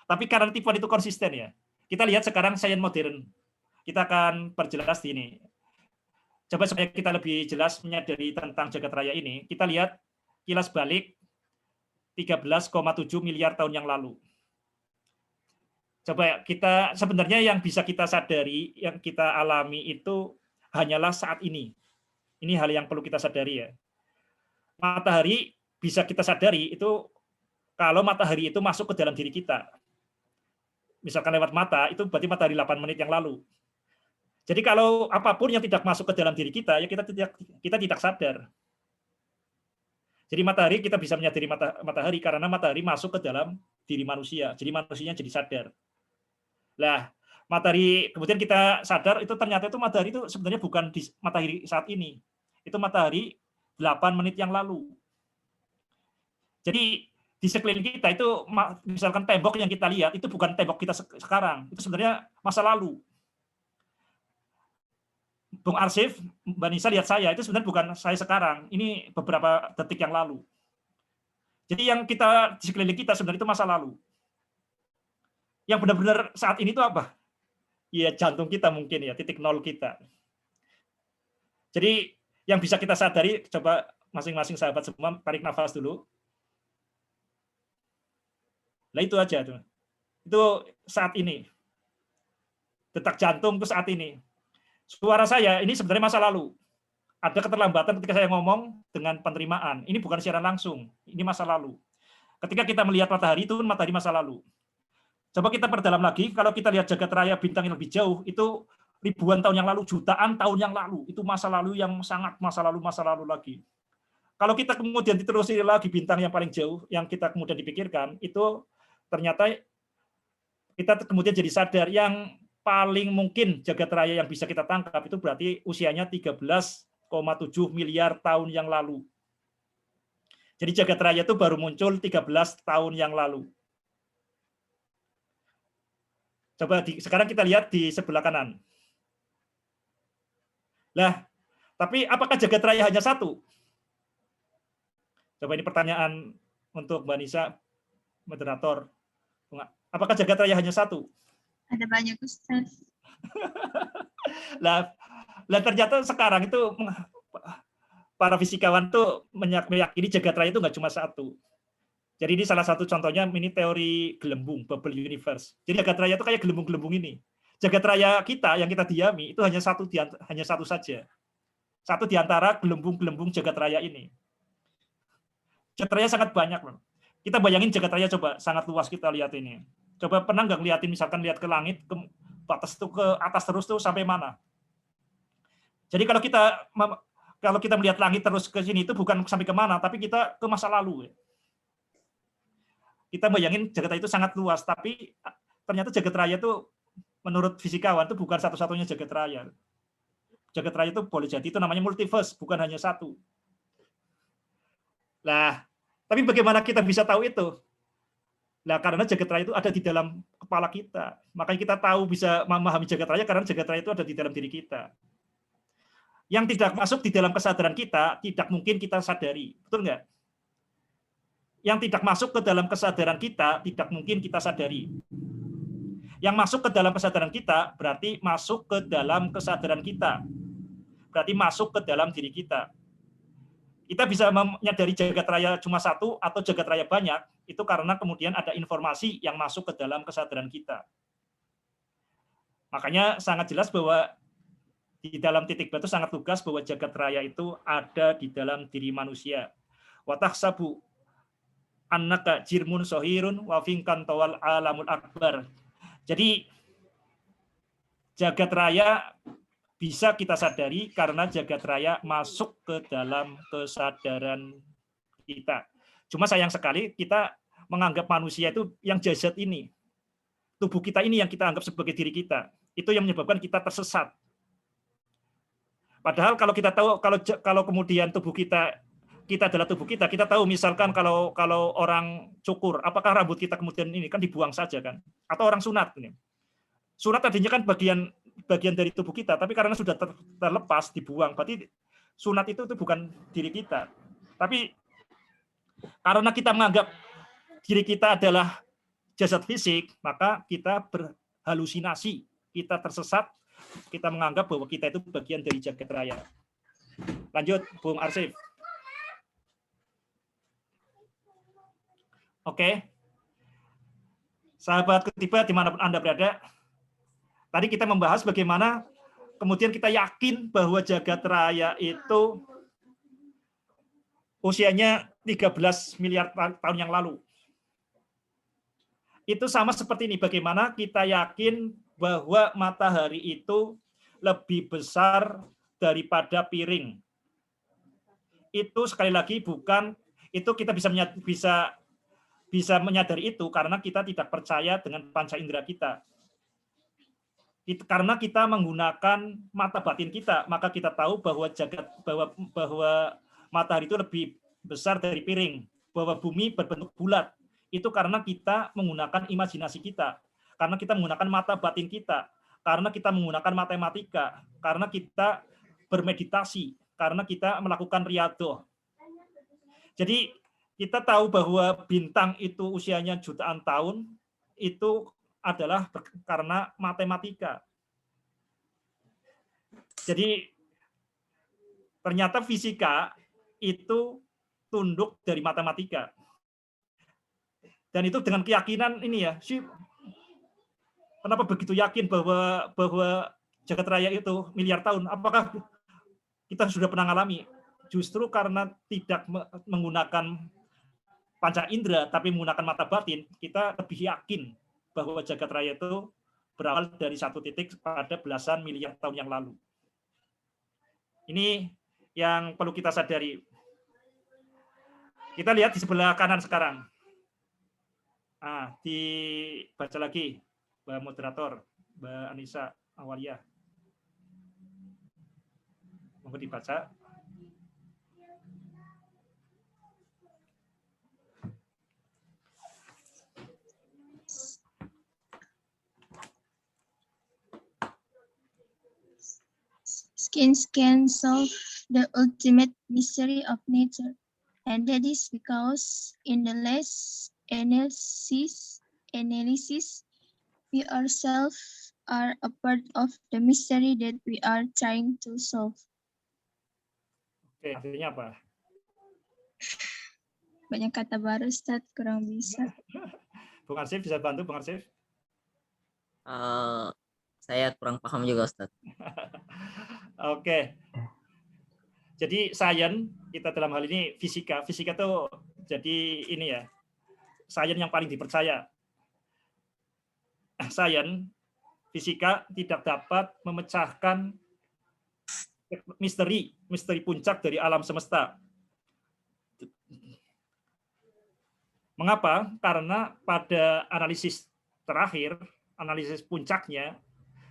Tapi karena tipuan itu konsisten ya. Kita lihat sekarang sains modern. Kita akan perjelas di ini. Coba supaya kita lebih jelas menyadari tentang jagat raya ini, kita lihat kilas balik 13,7 miliar tahun yang lalu. Coba kita sebenarnya yang bisa kita sadari, yang kita alami itu hanyalah saat ini. Ini hal yang perlu kita sadari ya. Matahari bisa kita sadari itu kalau matahari itu masuk ke dalam diri kita. Misalkan lewat mata, itu berarti matahari 8 menit yang lalu. Jadi kalau apapun yang tidak masuk ke dalam diri kita, ya kita tidak sadar. Jadi matahari kita bisa menyadari matahari karena matahari masuk ke dalam diri manusia. Jadi manusianya jadi sadar. Lah, matahari kemudian kita sadar itu ternyata itu matahari itu sebenarnya bukan di matahari saat ini. Itu matahari 8 menit yang lalu. Jadi di sekeliling kita itu misalkan tembok yang kita lihat itu bukan tembok kita sekarang, itu sebenarnya masa lalu. Bung Arsif, Mbak Nisa lihat saya, itu sebenarnya bukan saya sekarang, ini beberapa detik yang lalu. Jadi yang kita di sekeliling kita sebenarnya itu masa lalu. Yang benar-benar saat ini itu apa? Ya jantung kita mungkin ya, titik nol kita. Jadi yang bisa kita sadari, coba masing-masing sahabat semua tarik nafas dulu. Nah itu aja tuh. Itu saat ini. Detak jantung itu saat ini. Suara saya ini sebenarnya masa lalu. Ada keterlambatan ketika saya ngomong dengan penerimaan. Ini bukan siaran langsung, ini masa lalu. Ketika kita melihat matahari itu matahari masa lalu. Coba kita perdalam lagi, kalau kita lihat jagat raya bintang yang lebih jauh, itu ribuan tahun yang lalu, jutaan tahun yang lalu. Itu masa lalu yang sangat masa lalu lagi. Kalau kita kemudian ditelusuri lagi bintang yang paling jauh, yang kita kemudian dipikirkan, itu ternyata kita kemudian jadi sadar yang paling mungkin jagat raya yang bisa kita tangkap itu berarti usianya 13,7 miliar tahun yang lalu. Jadi jagat raya itu baru muncul 13 tahun yang lalu. Coba sekarang kita lihat di sebelah kanan. Lah, tapi apakah jagat raya hanya satu? Coba ini pertanyaan untuk Mbak Nisa, moderator. Apakah jagat raya hanya satu? Ada banyak Ustaz. Lah ternyata sekarang itu para fisikawan tuh meyakini jagat raya itu nggak cuma satu. Jadi ini salah satu contohnya, ini teori gelembung, bubble universe. Jadi jagat raya itu kayak gelembung-gelembung ini. Jagat raya kita yang kita diami itu hanya satu saja. Satu di antara gelembung-gelembung jagat raya ini. Jagat raya sangat banyak loh. Kita bayangin jagat raya coba sangat luas kita lihat ini. Coba pernah nggak ngeliatin misalkan lihat ke langit, ke batas itu ke atas terus tuh sampai mana? Jadi kalau kita melihat langit terus ke sini itu bukan sampai ke mana, tapi kita ke masa lalu. Kita bayangin jagat raya itu sangat luas, tapi ternyata jagat raya itu menurut fisikawan itu bukan satu-satunya jagat raya. Jagat raya itu boleh jadi itu namanya multiverse, bukan hanya satu. Lah, tapi bagaimana kita bisa tahu itu? Nah, karena jagat raya itu ada di dalam kepala kita. Makanya kita tahu bisa memahami jagat raya karena jagat raya itu ada di dalam diri kita. Yang tidak masuk di dalam kesadaran kita, tidak mungkin kita sadari. Betul nggak? Yang tidak masuk ke dalam kesadaran kita, tidak mungkin kita sadari. Yang masuk ke dalam kesadaran kita, berarti masuk ke dalam kesadaran kita. Berarti masuk ke dalam diri kita. Kita bisa menyadari jagat raya cuma satu atau jagat raya banyak, itu karena kemudian ada informasi yang masuk ke dalam kesadaran kita. Makanya sangat jelas bahwa di dalam titik batu sangat lugas bahwa jagat raya itu ada di dalam diri manusia. Wa tahsabu annaka jirmun sohirun wa finkan tawal alamul akbar. Jadi jagat raya bisa kita sadari karena jagat raya masuk ke dalam kesadaran kita. Cuma sayang sekali kita menganggap manusia itu yang jasad ini. Tubuh kita ini yang kita anggap sebagai diri kita. Itu yang menyebabkan kita tersesat. Padahal kalau kita tahu kalau kemudian tubuh kita adalah tubuh kita tahu misalkan kalau orang cukur, apakah rambut kita kemudian ini kan dibuang saja kan? Atau orang sunat ini. Sunat tadinya kan bagian dari tubuh kita, tapi karena sudah terlepas dibuang, berarti sunat itu bukan diri kita. Tapi karena kita menganggap diri kita adalah jasad fisik, maka kita berhalusinasi, kita tersesat, kita menganggap bahwa kita itu bagian dari jagat raya. Lanjut, Bung Arsif. Oke. Sahabat Kutiba dimanapun Anda berada, tadi kita membahas bagaimana kemudian kita yakin bahwa jagat raya itu usianya 13 miliar tahun yang lalu. Itu sama seperti ini, bagaimana kita yakin bahwa matahari itu lebih besar daripada piring. Itu sekali lagi bukan, itu kita bisa menyadari itu karena kita tidak percaya dengan panca indera kita. Karena kita menggunakan mata batin kita, maka kita tahu bahwa bahwa matahari itu lebih besar dari piring, bahwa bumi berbentuk bulat. Itu karena kita menggunakan imajinasi kita, karena kita menggunakan mata batin kita, karena kita menggunakan matematika, karena kita bermeditasi, karena kita melakukan riyadhah. Jadi kita tahu bahwa bintang itu usianya jutaan tahun, itu adalah karena matematika. Jadi ternyata fisika itu tunduk dari matematika. Dan itu dengan keyakinan ini ya, kenapa begitu yakin bahwa jagat raya itu miliar tahun? Apakah kita sudah pernah mengalami? Justru karena tidak menggunakan panca indera, tapi menggunakan mata batin, kita lebih yakin bahwa jagat raya itu berawal dari satu titik pada belasan miliar tahun yang lalu. Ini yang perlu kita sadari. Kita lihat di sebelah kanan sekarang. Dibaca lagi, Mbak Moderator, Mbak Anissa Awalia. Mau dibaca? Science can solve the ultimate mystery of nature, and that is because in the last analysis, we ourselves are a part of the mystery that we are trying to solve. Oke, artinya apa? Banyak kata baru, Ustaz, kurang bisa. Bung Arsif bisa bantu, Bung Arsif? Saya kurang paham juga, Ustaz. Oke. Jadi sains kita dalam hal ini fisika itu jadi ini ya, sains yang paling dipercaya. Sains fisika tidak dapat memecahkan misteri puncak dari alam semesta. Mengapa? Karena pada analisis terakhir, analisis puncaknya,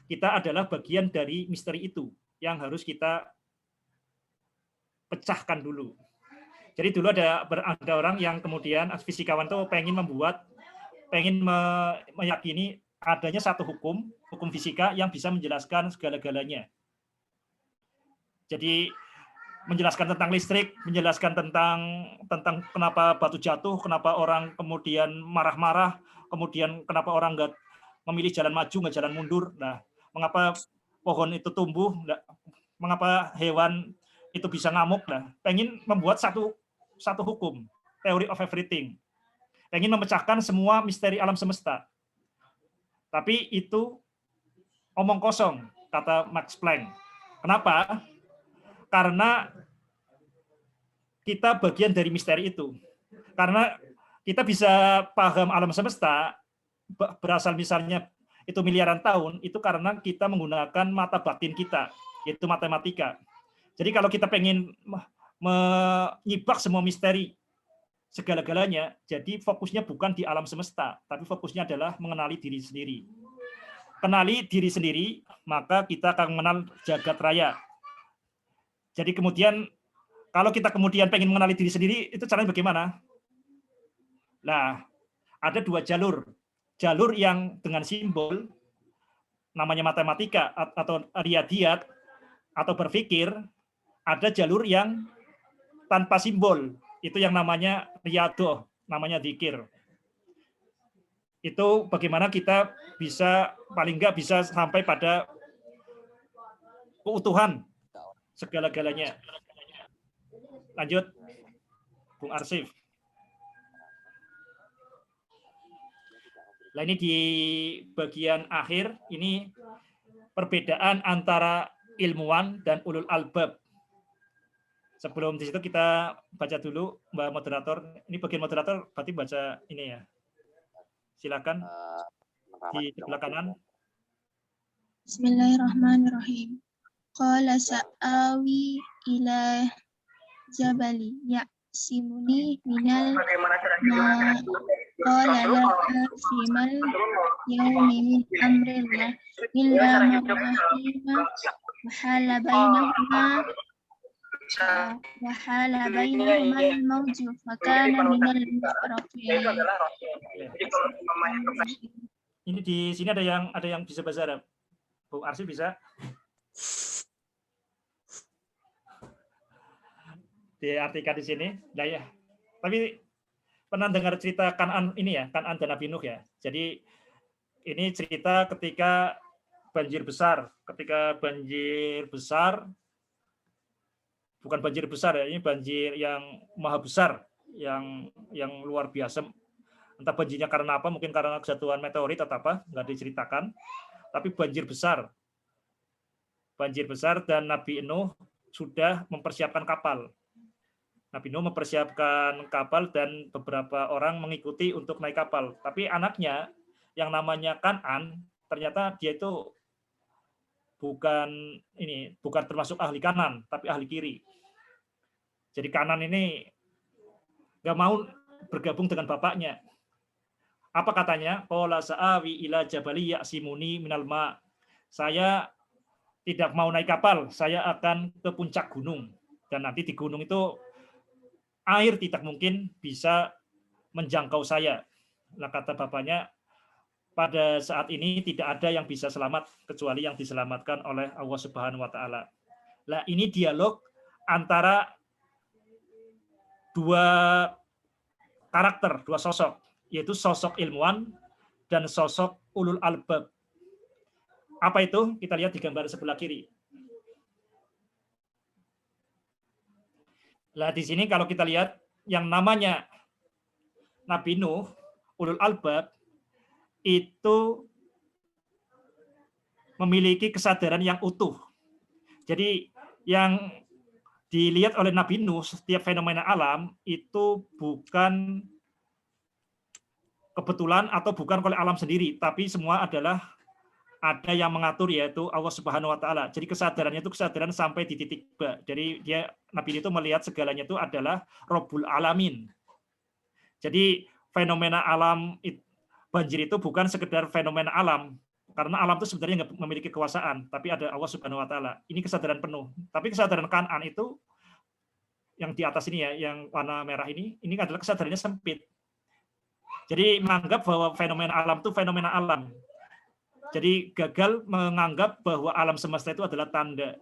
kita adalah bagian dari misteri itu yang harus kita pecahkan dulu. Jadi dulu ada orang yang kemudian fisikawan itu pengen meyakini adanya satu hukum fisika yang bisa menjelaskan segala-galanya. Jadi menjelaskan tentang listrik, menjelaskan tentang kenapa batu jatuh, kenapa orang kemudian marah-marah, kemudian kenapa orang nggak memilih jalan maju, nggak jalan mundur. Nah, mengapa pohon itu tumbuh, mengapa hewan itu bisa ngamuk. Nah, pengen membuat satu hukum, theory of everything. Pengen memecahkan semua misteri alam semesta. Tapi itu omong kosong, kata Max Planck. Kenapa? Karena kita bagian dari misteri itu. Karena kita bisa paham alam semesta, berasal misalnya itu miliaran tahun, itu karena kita menggunakan mata batin kita, yaitu matematika. Jadi kalau kita pengen menyibak semua misteri, segala-galanya, jadi fokusnya bukan di alam semesta, tapi fokusnya adalah mengenali diri sendiri. Kenali diri sendiri, maka kita akan mengenal jagat raya. Jadi kemudian, kalau kita kemudian pengen mengenali diri sendiri, itu caranya bagaimana? Nah, ada dua jalur. Jalur yang dengan simbol, namanya matematika atau riyadhiyat, atau berpikir. Ada jalur yang tanpa simbol, itu yang namanya riyadhah, namanya dzikir. Itu bagaimana kita bisa, paling nggak bisa sampai pada keutuhan segala-galanya. Lanjut, Bung Arsif. Nah ini di bagian akhir, ini perbedaan antara ilmuwan dan ulul albab. Sebelum di situ kita baca dulu, Mbak Moderator. Ini bagian moderator, berarti baca ini ya. Silakan di sebelah kanan. Bismillahirrahmanirrahim. Qala sa'awi ila jabali ya'simuni minal ma qala la asimal yawmi min amrillah illa man rahima wa hala bainahuma al-mawju fakana minal mughraqin. Ini di sini ada yang bisa bahasa Arab. Bu Arsy bisa? Diartikan di sini. Nah ya. Tapi pernah dengar cerita Kan'an ini ya, Kan'an dan Nabi Nuh ya. Jadi ini cerita ketika banjir besar. Ketika banjir besar, bukan banjir besar ya, ini banjir yang maha besar, yang luar biasa. Entah banjirnya karena apa, mungkin karena kejatuhan meteorit atau apa, nggak diceritakan. Tapi banjir besar. Banjir besar dan Nabi Nuh sudah mempersiapkan kapal. Nabi Nuh mempersiapkan kapal dan beberapa orang mengikuti untuk naik kapal. Tapi anaknya yang namanya Kan'an, ternyata dia itu bukan termasuk ahli kanan, tapi ahli kiri. Jadi Kan'an ini nggak mau bergabung dengan bapaknya. Apa katanya? Qala sa'awi ila jabali ya'simuni minal ma. Saya tidak mau naik kapal, saya akan ke puncak gunung. Dan nanti di gunung itu air tidak mungkin bisa menjangkau saya. Nah, kata bapaknya, pada saat ini tidak ada yang bisa selamat kecuali yang diselamatkan oleh Allah Subhanahu wa taala. Nah, ini dialog antara dua karakter, dua sosok, yaitu sosok ilmuwan dan sosok ulul albab. Apa itu? Kita lihat di gambar sebelah kiri. Nah, di sini kalau kita lihat yang namanya Nabi Nuh, ulul albab, itu memiliki kesadaran yang utuh. Jadi yang dilihat oleh Nabi Nuh, setiap fenomena alam itu bukan kebetulan atau bukan oleh alam sendiri, tapi semua adalah ada yang mengatur, yaitu Allah Subhanahu wa taala. Jadi kesadarannya itu kesadaran sampai di titik ba. Jadi Nabi itu melihat segalanya itu adalah Rabbul Alamin. Jadi fenomena alam banjir itu bukan sekedar fenomena alam, karena alam itu sebenarnya nggak memiliki kekuasaan, tapi ada Allah Subhanahu wa taala. Ini kesadaran penuh. Tapi kesadaran Kan'an itu yang di atas ini ya, yang warna merah ini adalah kesadarannya sempit. Jadi menganggap bahwa fenomena alam itu fenomena alam. Jadi gagal menganggap bahwa alam semesta itu adalah tanda.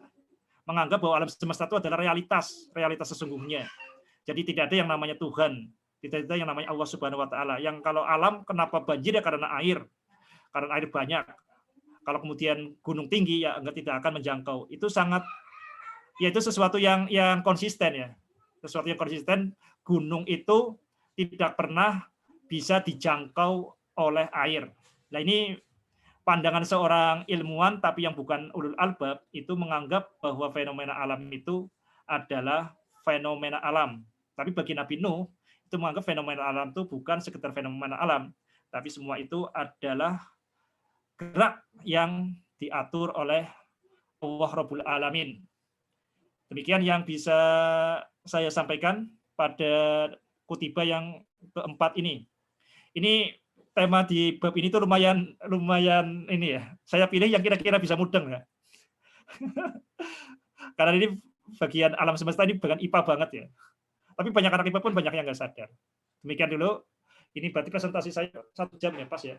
Menganggap bahwa alam semesta itu adalah realitas sesungguhnya. Jadi tidak ada yang namanya Tuhan, tidak ada yang namanya Allah Subhanahu wa taala. Yang kalau alam kenapa banjir ya karena air banyak. Kalau kemudian gunung tinggi ya tidak akan menjangkau. Itu sangat, ya itu sesuatu yang konsisten ya. Sesuatu yang konsisten, gunung itu tidak pernah bisa dijangkau oleh air. Nah ini pandangan seorang ilmuwan tapi yang bukan ulul albab itu menganggap bahwa fenomena alam itu adalah fenomena alam. Tapi bagi Nabi Nuh itu menganggap fenomena alam itu bukan sekedar fenomena alam, tapi semua itu adalah gerak yang diatur oleh Allah Rabbul Alamin. Demikian yang bisa saya sampaikan pada kutibah yang keempat ini. Ini tema di bab ini tuh lumayan ini ya. Saya pilih yang kira-kira bisa mudeng ya. Karena ini bagian alam semesta ini bukan IPA banget ya. Tapi banyak anak IPA pun banyak yang nggak sadar. Demikian dulu. Ini berarti presentasi saya 1 jam ya, pas ya.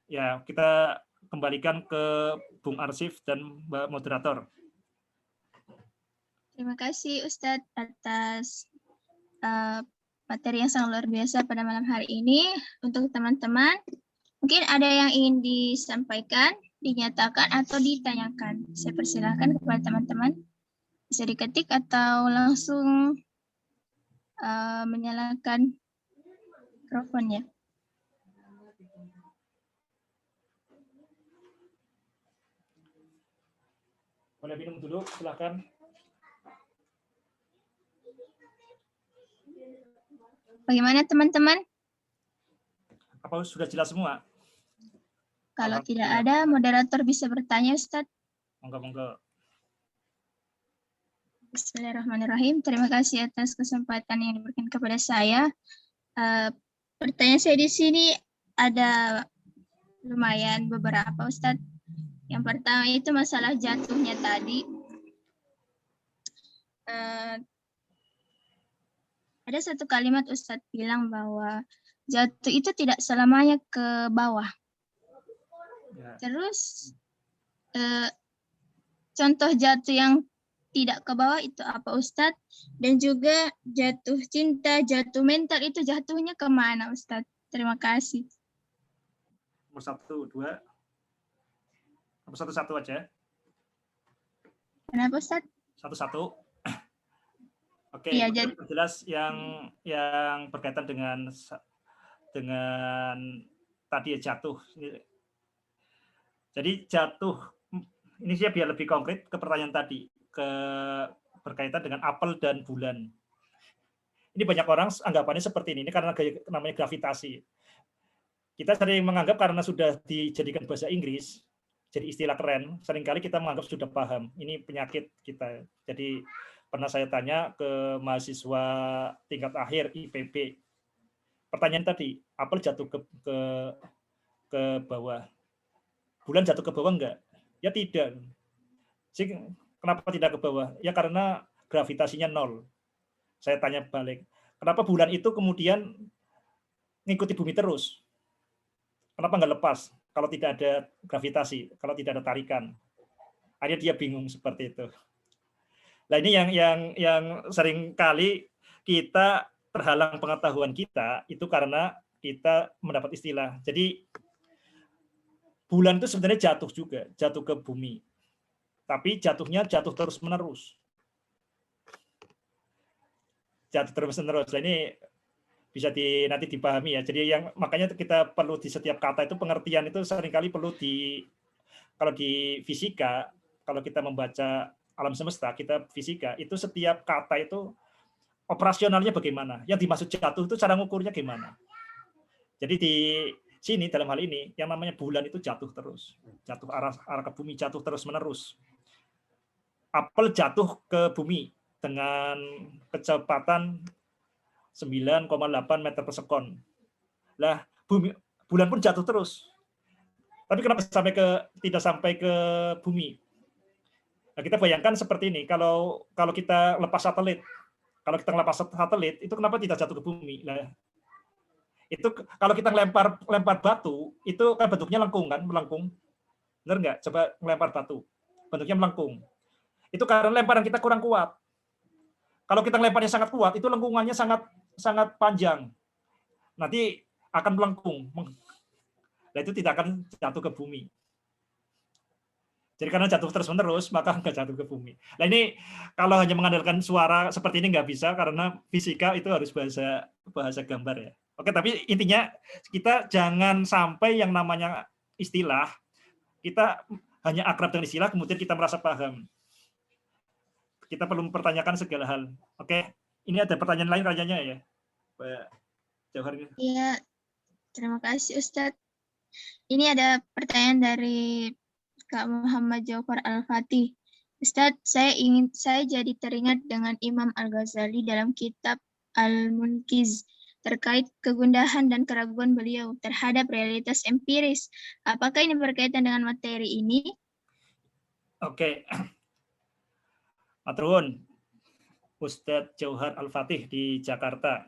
Ya, kita kembalikan ke Bung Arsif dan Mbak Moderator. Terima kasih Ustadz atas materi yang sangat luar biasa pada malam hari ini. Untuk teman-teman, mungkin ada yang ingin disampaikan, dinyatakan, atau ditanyakan. Saya persilahkan kepada teman-teman. Bisa diketik atau langsung menyalakan mikrofon ya. Boleh minum dulu, silakan. Bagaimana teman-teman? Apa sudah jelas semua? Kalau tidak Alhamdulillah. ada, moderator bisa bertanya, Ustadz. Monggo. Bismillahirrahmanirrahim. Terima kasih atas kesempatan yang diberikan kepada saya. Pertanyaan saya di sini ada lumayan beberapa, Ustadz. Yang pertama itu masalah jatuhnya tadi. Ada satu kalimat Ustadz bilang bahwa jatuh itu tidak selamanya ke bawah. Ya. Terus contoh jatuh yang tidak ke bawah itu apa Ustadz? Dan juga jatuh cinta, jatuh mental itu jatuhnya kemana Ustadz? Terima kasih. Nomor 1, 2. Nomor 1 aja. Kenapa Ustadz? 1. Oke, Iya, jelas yang berkaitan dengan tadi ya, jatuh. Jadi jatuh ini saya biar lebih konkret ke pertanyaan tadi, berkaitan dengan apel dan bulan. Ini banyak orang anggapannya seperti ini karena namanya gravitasi. Kita sering menganggap karena sudah dijadikan bahasa Inggris, jadi istilah keren, seringkali kita menganggap sudah paham. Ini penyakit kita. Jadi pernah saya tanya ke mahasiswa tingkat akhir IPB. Pertanyaan tadi, apel jatuh ke bawah. Bulan jatuh ke bawah enggak? Ya tidak. Kenapa tidak ke bawah? Ya karena gravitasinya 0. Saya tanya balik, kenapa bulan itu kemudian ngikuti bumi terus? Kenapa nggak lepas kalau tidak ada gravitasi, kalau tidak ada tarikan? Akhirnya dia bingung seperti itu. Nah ini yang sering kali kita terhalang pengetahuan kita itu karena kita mendapat istilah. Jadi bulan itu sebenarnya jatuh juga, jatuh ke bumi. Tapi jatuhnya jatuh terus-menerus. Jatuh terus-menerus. Nah ini bisa nanti dipahami ya. Jadi makanya kita perlu di setiap kata itu pengertian itu seringkali perlu kalau di fisika, kalau kita membaca alam semesta, kita fisika, itu setiap kata itu operasionalnya bagaimana. Yang dimaksud jatuh itu cara ngukurnya gimana. Jadi di sini dalam hal ini yang namanya bulan itu jatuh terus. Jatuh arah ke bumi, jatuh terus-menerus. Apel jatuh ke bumi dengan kecepatan 9,8 meter per sekon. Lah, bulan pun jatuh terus. Tapi kenapa tidak sampai ke bumi? Nah, kita bayangkan seperti ini, kalau kita lepas satelit, itu kenapa tidak jatuh ke bumi? Nah, itu kalau kita lempar batu, itu kan bentuknya melengkung. Benar nggak? Coba melempar batu, bentuknya melengkung. Itu karena lemparan kita kurang kuat. Kalau kita lemparnya sangat kuat, itu lengkungannya sangat panjang. Nanti akan melengkung. Nah, itu tidak akan jatuh ke bumi. Jadi karena jatuh terus-menerus, maka nggak jatuh ke bumi. Nah ini kalau hanya mengandalkan suara seperti ini nggak bisa, karena fisika itu harus bahasa gambar ya. Oke, tapi intinya kita jangan sampai yang namanya istilah, kita hanya akrab dengan istilah, kemudian kita merasa paham. Kita perlu mempertanyakan segala hal. Oke, ini ada pertanyaan lain rajanya ya, Pak Jauhar. Iya, terima kasih Ustadz. Ini ada pertanyaan dari Kak Muhammad Jafar Al-Fatih. Ustadz, saya jadi teringat dengan Imam Al-Ghazali dalam kitab Al-Munqiz terkait kegundahan dan keraguan beliau terhadap realitas empiris. Apakah ini berkaitan dengan materi ini? Oke. Maturun, Ustadz Jauhar Al-Fatih di Jakarta.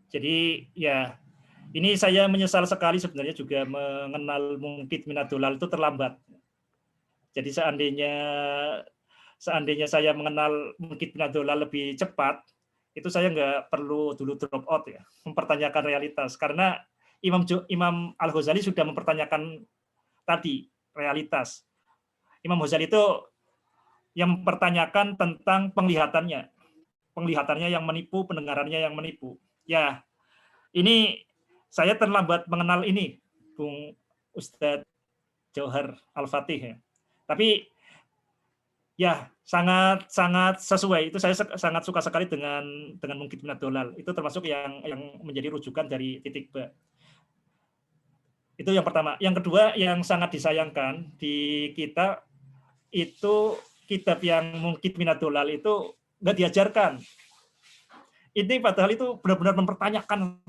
Jadi ya, ini saya menyesal sekali sebenarnya juga mengenal Mungkit Minadolal itu terlambat. Jadi seandainya saya mengenal Mungkit Minadolal lebih cepat, itu saya nggak perlu dulu drop out ya, mempertanyakan realitas. Karena Imam Al-Ghazali sudah mempertanyakan tadi realitas. Imam Ghazali itu yang mempertanyakan tentang penglihatannya yang menipu, pendengarannya yang menipu. Ya, ini saya terlambat mengenal ini, Bung Ustadz Johar Al-Fatih ya. Tapi ya sangat sesuai. Itu saya sangat suka sekali dengan Mungkit Minad Dolal. Itu termasuk yang menjadi rujukan dari titik ba. Itu yang pertama. Yang kedua yang sangat disayangkan di kita itu kitab yang Mungkit Minad Dolal itu nggak diajarkan. Ini padahal itu benar-benar mempertanyakan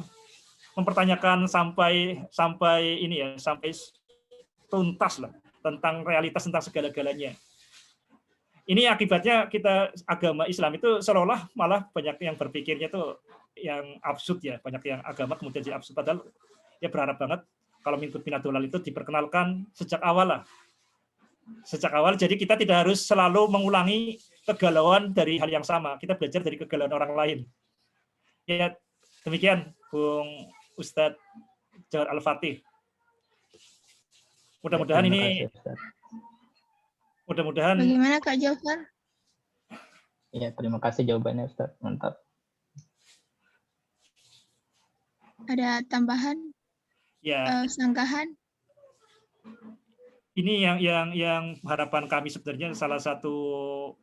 sampai ini ya, sampai tuntas lah tentang realitas, tentang segala-galanya. Ini akibatnya kita agama Islam itu seolah malah banyak yang berpikirnya itu yang absurd ya, banyak yang agama kemudian jadi absurd, padahal ya berharap banget kalau Mungkit Minad Dolal itu diperkenalkan sejak awal lah. Sejak awal, jadi kita tidak harus selalu mengulangi kegalauan dari hal yang sama, kita belajar dari kegalauan orang lain. Ya, demikian Bung Ustadz Johar Al-Fatih. Mudah-mudahan ini mudah-mudahan. Bagaimana Kak Jafar? Ya, terima kasih jawabannya Ustaz. Mantap. Ada tambahan? Ya. Sanggahan? Ini yang harapan kami sebenarnya salah satu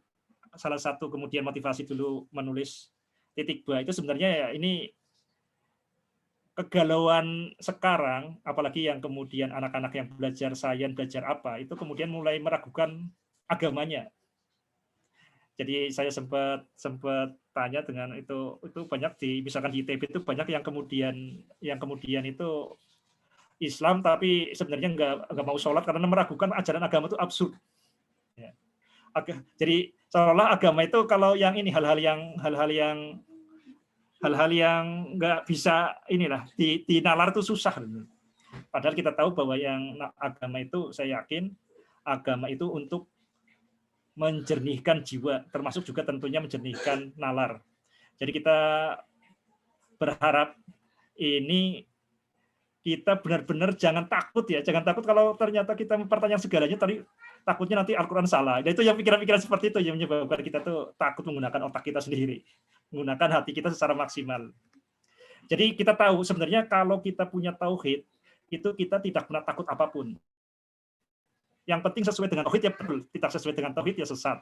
kemudian motivasi dulu menulis titik ba itu sebenarnya ya ini kegalauan sekarang, apalagi yang kemudian anak-anak yang belajar sains, belajar apa, itu kemudian mulai meragukan agamanya. Jadi saya sempat tanya dengan itu banyak misalkan di ITB itu banyak yang kemudian itu Islam tapi sebenarnya nggak mau sholat karena meragukan ajaran agama itu absurd. Ya. Jadi seolah agama itu kalau yang ini hal-hal yang nggak bisa inilah dinalar itu susah. Padahal kita tahu bahwa yang agama itu, saya yakin agama itu untuk menjernihkan jiwa, termasuk juga tentunya menjernihkan nalar. Jadi kita berharap ini kita benar-benar jangan takut kalau ternyata kita mempertanyakan segalanya, tadi takutnya nanti Al-Quran salah. Dan itu yang pikiran-pikiran seperti itu yang menyebabkan kita tuh takut menggunakan otak kita sendiri, menggunakan hati kita secara maksimal. Jadi kita tahu sebenarnya kalau kita punya tauhid, itu kita tidak pernah takut apapun. Yang penting sesuai dengan tauhid ya betul, tidak sesuai dengan tauhid ya sesat.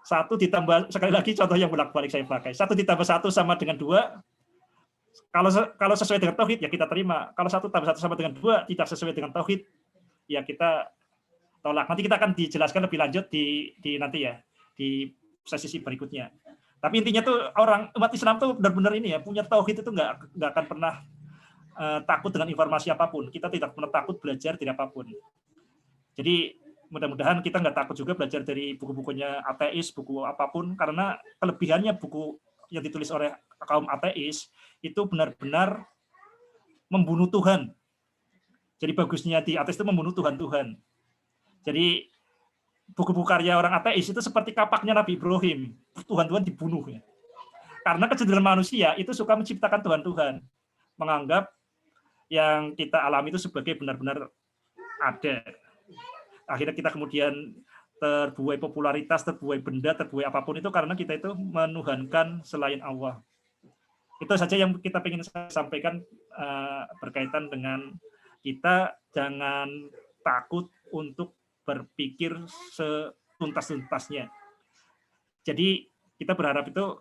1 ditambah, sekali lagi contoh yang bolak-balik saya pakai, 1 ditambah 1 sama dengan 2, kalau sesuai dengan tauhid ya kita terima. Kalau 1 tambah 1 sama dengan 2 tidak sesuai dengan tauhid, ya kita tolak. Nanti kita akan dijelaskan lebih lanjut di nanti ya, di sesi berikutnya. Tapi intinya tuh umat Islam tuh benar-benar ini ya, punya tauhid itu nggak akan pernah takut dengan informasi apapun. Kita tidak pernah takut belajar dari apapun. Jadi mudah-mudahan kita nggak takut juga belajar dari buku-bukunya ateis, buku apapun, karena kelebihannya buku yang ditulis oleh kaum ateis itu benar-benar membunuh Tuhan. Jadi bagusnya di ateis itu membunuh Tuhan. Jadi buku-buku karya orang ateis itu seperti kapaknya Nabi Ibrahim, Tuhan dibunuh ya. Karena kecenderungan manusia itu suka menciptakan Tuhan, menganggap yang kita alami itu sebagai benar-benar ada. Akhirnya kita kemudian terbuai popularitas, terbuai benda, terbuai apapun itu karena kita itu menuhankan selain Allah. Itu saja yang kita ingin sampaikan berkaitan dengan kita jangan takut untuk berpikir setuntas-tuntasnya. Jadi kita berharap itu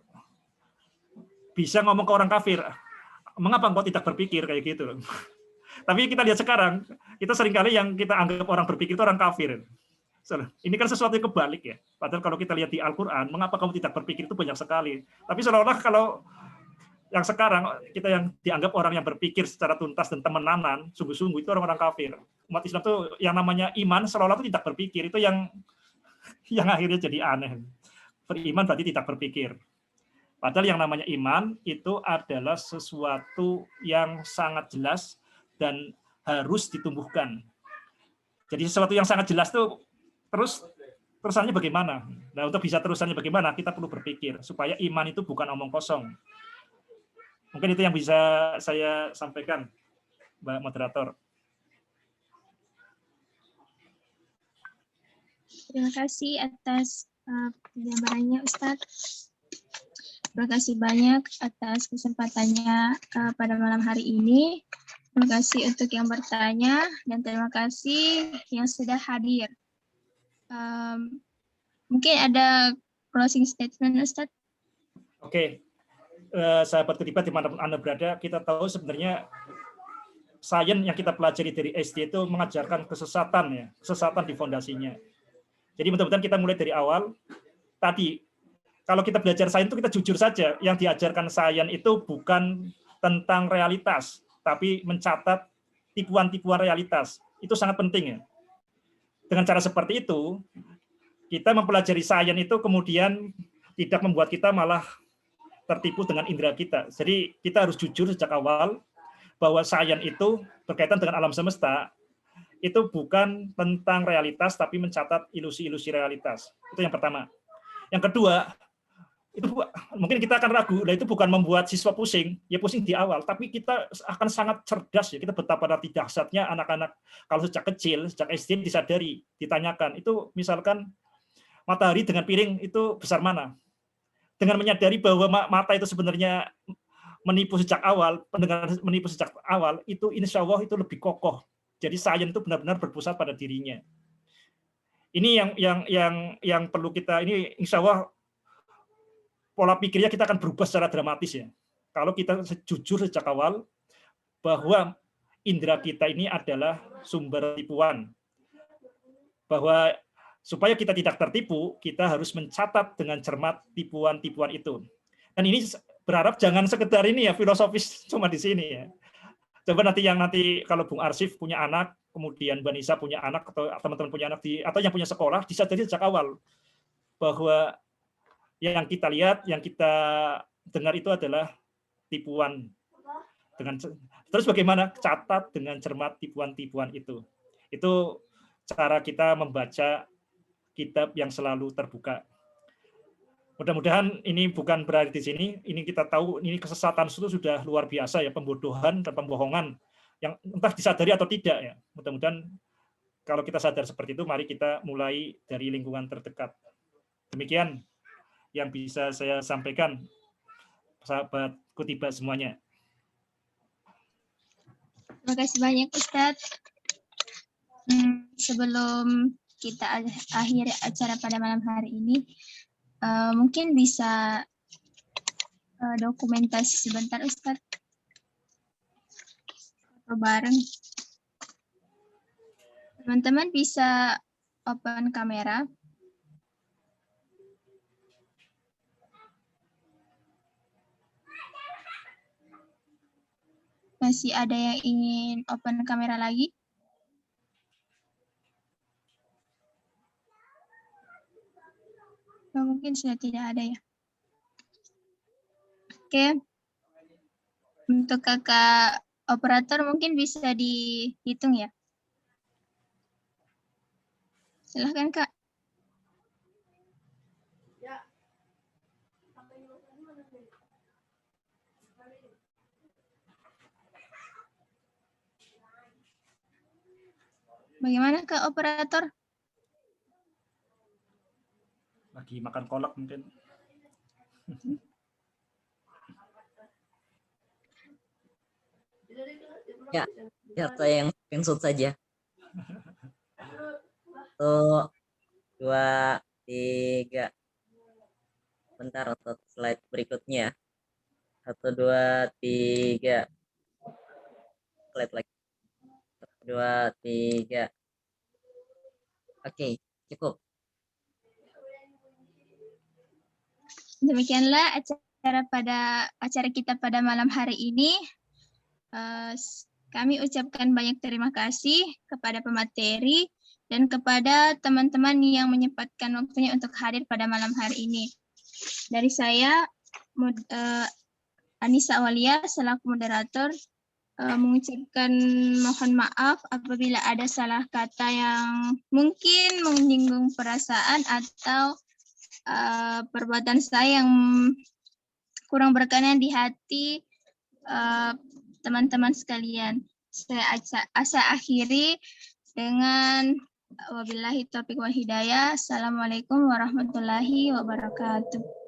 bisa ngomong ke orang kafir, mengapa engkau tidak berpikir kayak gitu. Tapi kita lihat sekarang, kita seringkali yang kita anggap orang berpikir itu orang kafir. Ini kan sesuatu yang kebalik ya. Padahal kalau kita lihat di Al-Quran, mengapa kamu tidak berpikir itu banyak sekali. Tapi seolah-olah kalau yang sekarang kita yang dianggap orang yang berpikir secara tuntas dan temenanan, sungguh-sungguh itu orang-orang kafir. Umat Islam itu yang namanya iman seolah-olah itu tidak berpikir, itu yang akhirnya jadi aneh. Beriman berarti tidak berpikir. Padahal yang namanya iman itu adalah sesuatu yang sangat jelas dan harus ditumbuhkan. Jadi sesuatu yang sangat jelas itu terusannya bagaimana? Nah, untuk bisa terusannya bagaimana, kita perlu berpikir supaya iman itu bukan omong kosong. Mungkin itu yang bisa saya sampaikan, Mbak Moderator. Terima kasih atas penjabarannya Ustadz. Terima kasih banyak atas kesempatannya pada malam hari ini. Terima kasih untuk yang bertanya dan terima kasih yang sudah hadir. Mungkin ada closing statement, Ustadz? Oke, sahabat Kutiba dimanapun Anda berada, kita tahu sebenarnya sains yang kita pelajari dari SD itu mengajarkan kesesatan ya, kesesatan di fondasinya. Jadi mudah-mudahan kita mulai dari awal. Tadi kalau kita belajar sains itu kita jujur saja, yang diajarkan sains itu bukan tentang realitas, tapi mencatat tipuan-tipuan realitas. Itu sangat penting ya. Dengan cara seperti itu, kita mempelajari sains itu kemudian tidak membuat kita malah tertipu dengan indera kita. Jadi kita harus jujur sejak awal bahwa sains itu berkaitan dengan alam semesta, itu bukan tentang realitas, tapi mencatat ilusi-ilusi realitas. Itu yang pertama. Yang kedua, itu mungkin kita akan ragu, nah itu bukan membuat siswa pusing, ya pusing di awal, tapi kita akan sangat cerdas ya, kita betapa nanti dahsyatnya anak-anak kalau sejak kecil, sejak SD disadari, ditanyakan, itu misalkan matahari dengan piring itu besar mana? Dengan menyadari bahwa mata itu sebenarnya menipu sejak awal, pendengaran menipu sejak awal, itu insya Allah itu lebih kokoh. Jadi sains itu benar-benar berpusat pada dirinya. Ini yang perlu kita, ini insya Allah pola pikirnya kita akan berubah secara dramatis ya. Kalau kita jujur sejak awal bahwa indera kita ini adalah sumber tipuan. Bahwa supaya kita tidak tertipu, kita harus mencatat dengan cermat tipuan-tipuan itu. Dan ini berharap jangan sekedar ini ya filosofis cuma di sini ya. Coba nanti kalau Bung Arsif punya anak, kemudian Mbak Nisa punya anak atau teman-teman punya anak atau yang punya sekolah, disadari sejak awal bahwa yang kita lihat, yang kita dengar itu adalah tipuan. Terus bagaimana catat dengan cermat tipuan-tipuan itu. Itu cara kita membaca kitab yang selalu terbuka. Mudah-mudahan ini bukan berarti di sini, ini kita tahu ini kesesatan itu sudah luar biasa ya, pembodohan dan pembohongan yang entah disadari atau tidak ya. Mudah-mudahan kalau kita sadar seperti itu, mari kita mulai dari lingkungan terdekat. Demikian yang bisa saya sampaikan, sahabat Kutiba semuanya. Terima kasih banyak, Ustadz. Sebelum kita akhiri acara pada malam hari ini, mungkin bisa dokumentasi sebentar, Ustadz. Foto bareng. Teman-teman bisa open kamera. Masih ada yang ingin open kamera lagi? Oh, mungkin sudah tidak ada ya. Oke. Untuk kakak operator mungkin bisa dihitung ya. Silahkan, Kak. Bagaimana, Kak operator? Lagi makan kolak mungkin. Ya, biar saya yang screenshot saja. 1, 2, 3. Bentar untuk slide berikutnya. 1, 2, 3. Slide lagi. 1, 2, 3. Oke, cukup. Demikianlah acara kita pada malam hari ini. Kami ucapkan banyak terima kasih kepada pemateri dan kepada teman-teman yang menyempatkan waktunya untuk hadir pada malam hari ini. Dari saya, Anissa Walia, selaku moderator, mengucapkan mohon maaf apabila ada salah kata yang mungkin menyinggung perasaan atau perbuatan saya yang kurang berkenan di hati teman-teman sekalian. Saya akhiri dengan Wabillahi taufiq wal hidayah. Assalamualaikum warahmatullahi wabarakatuh.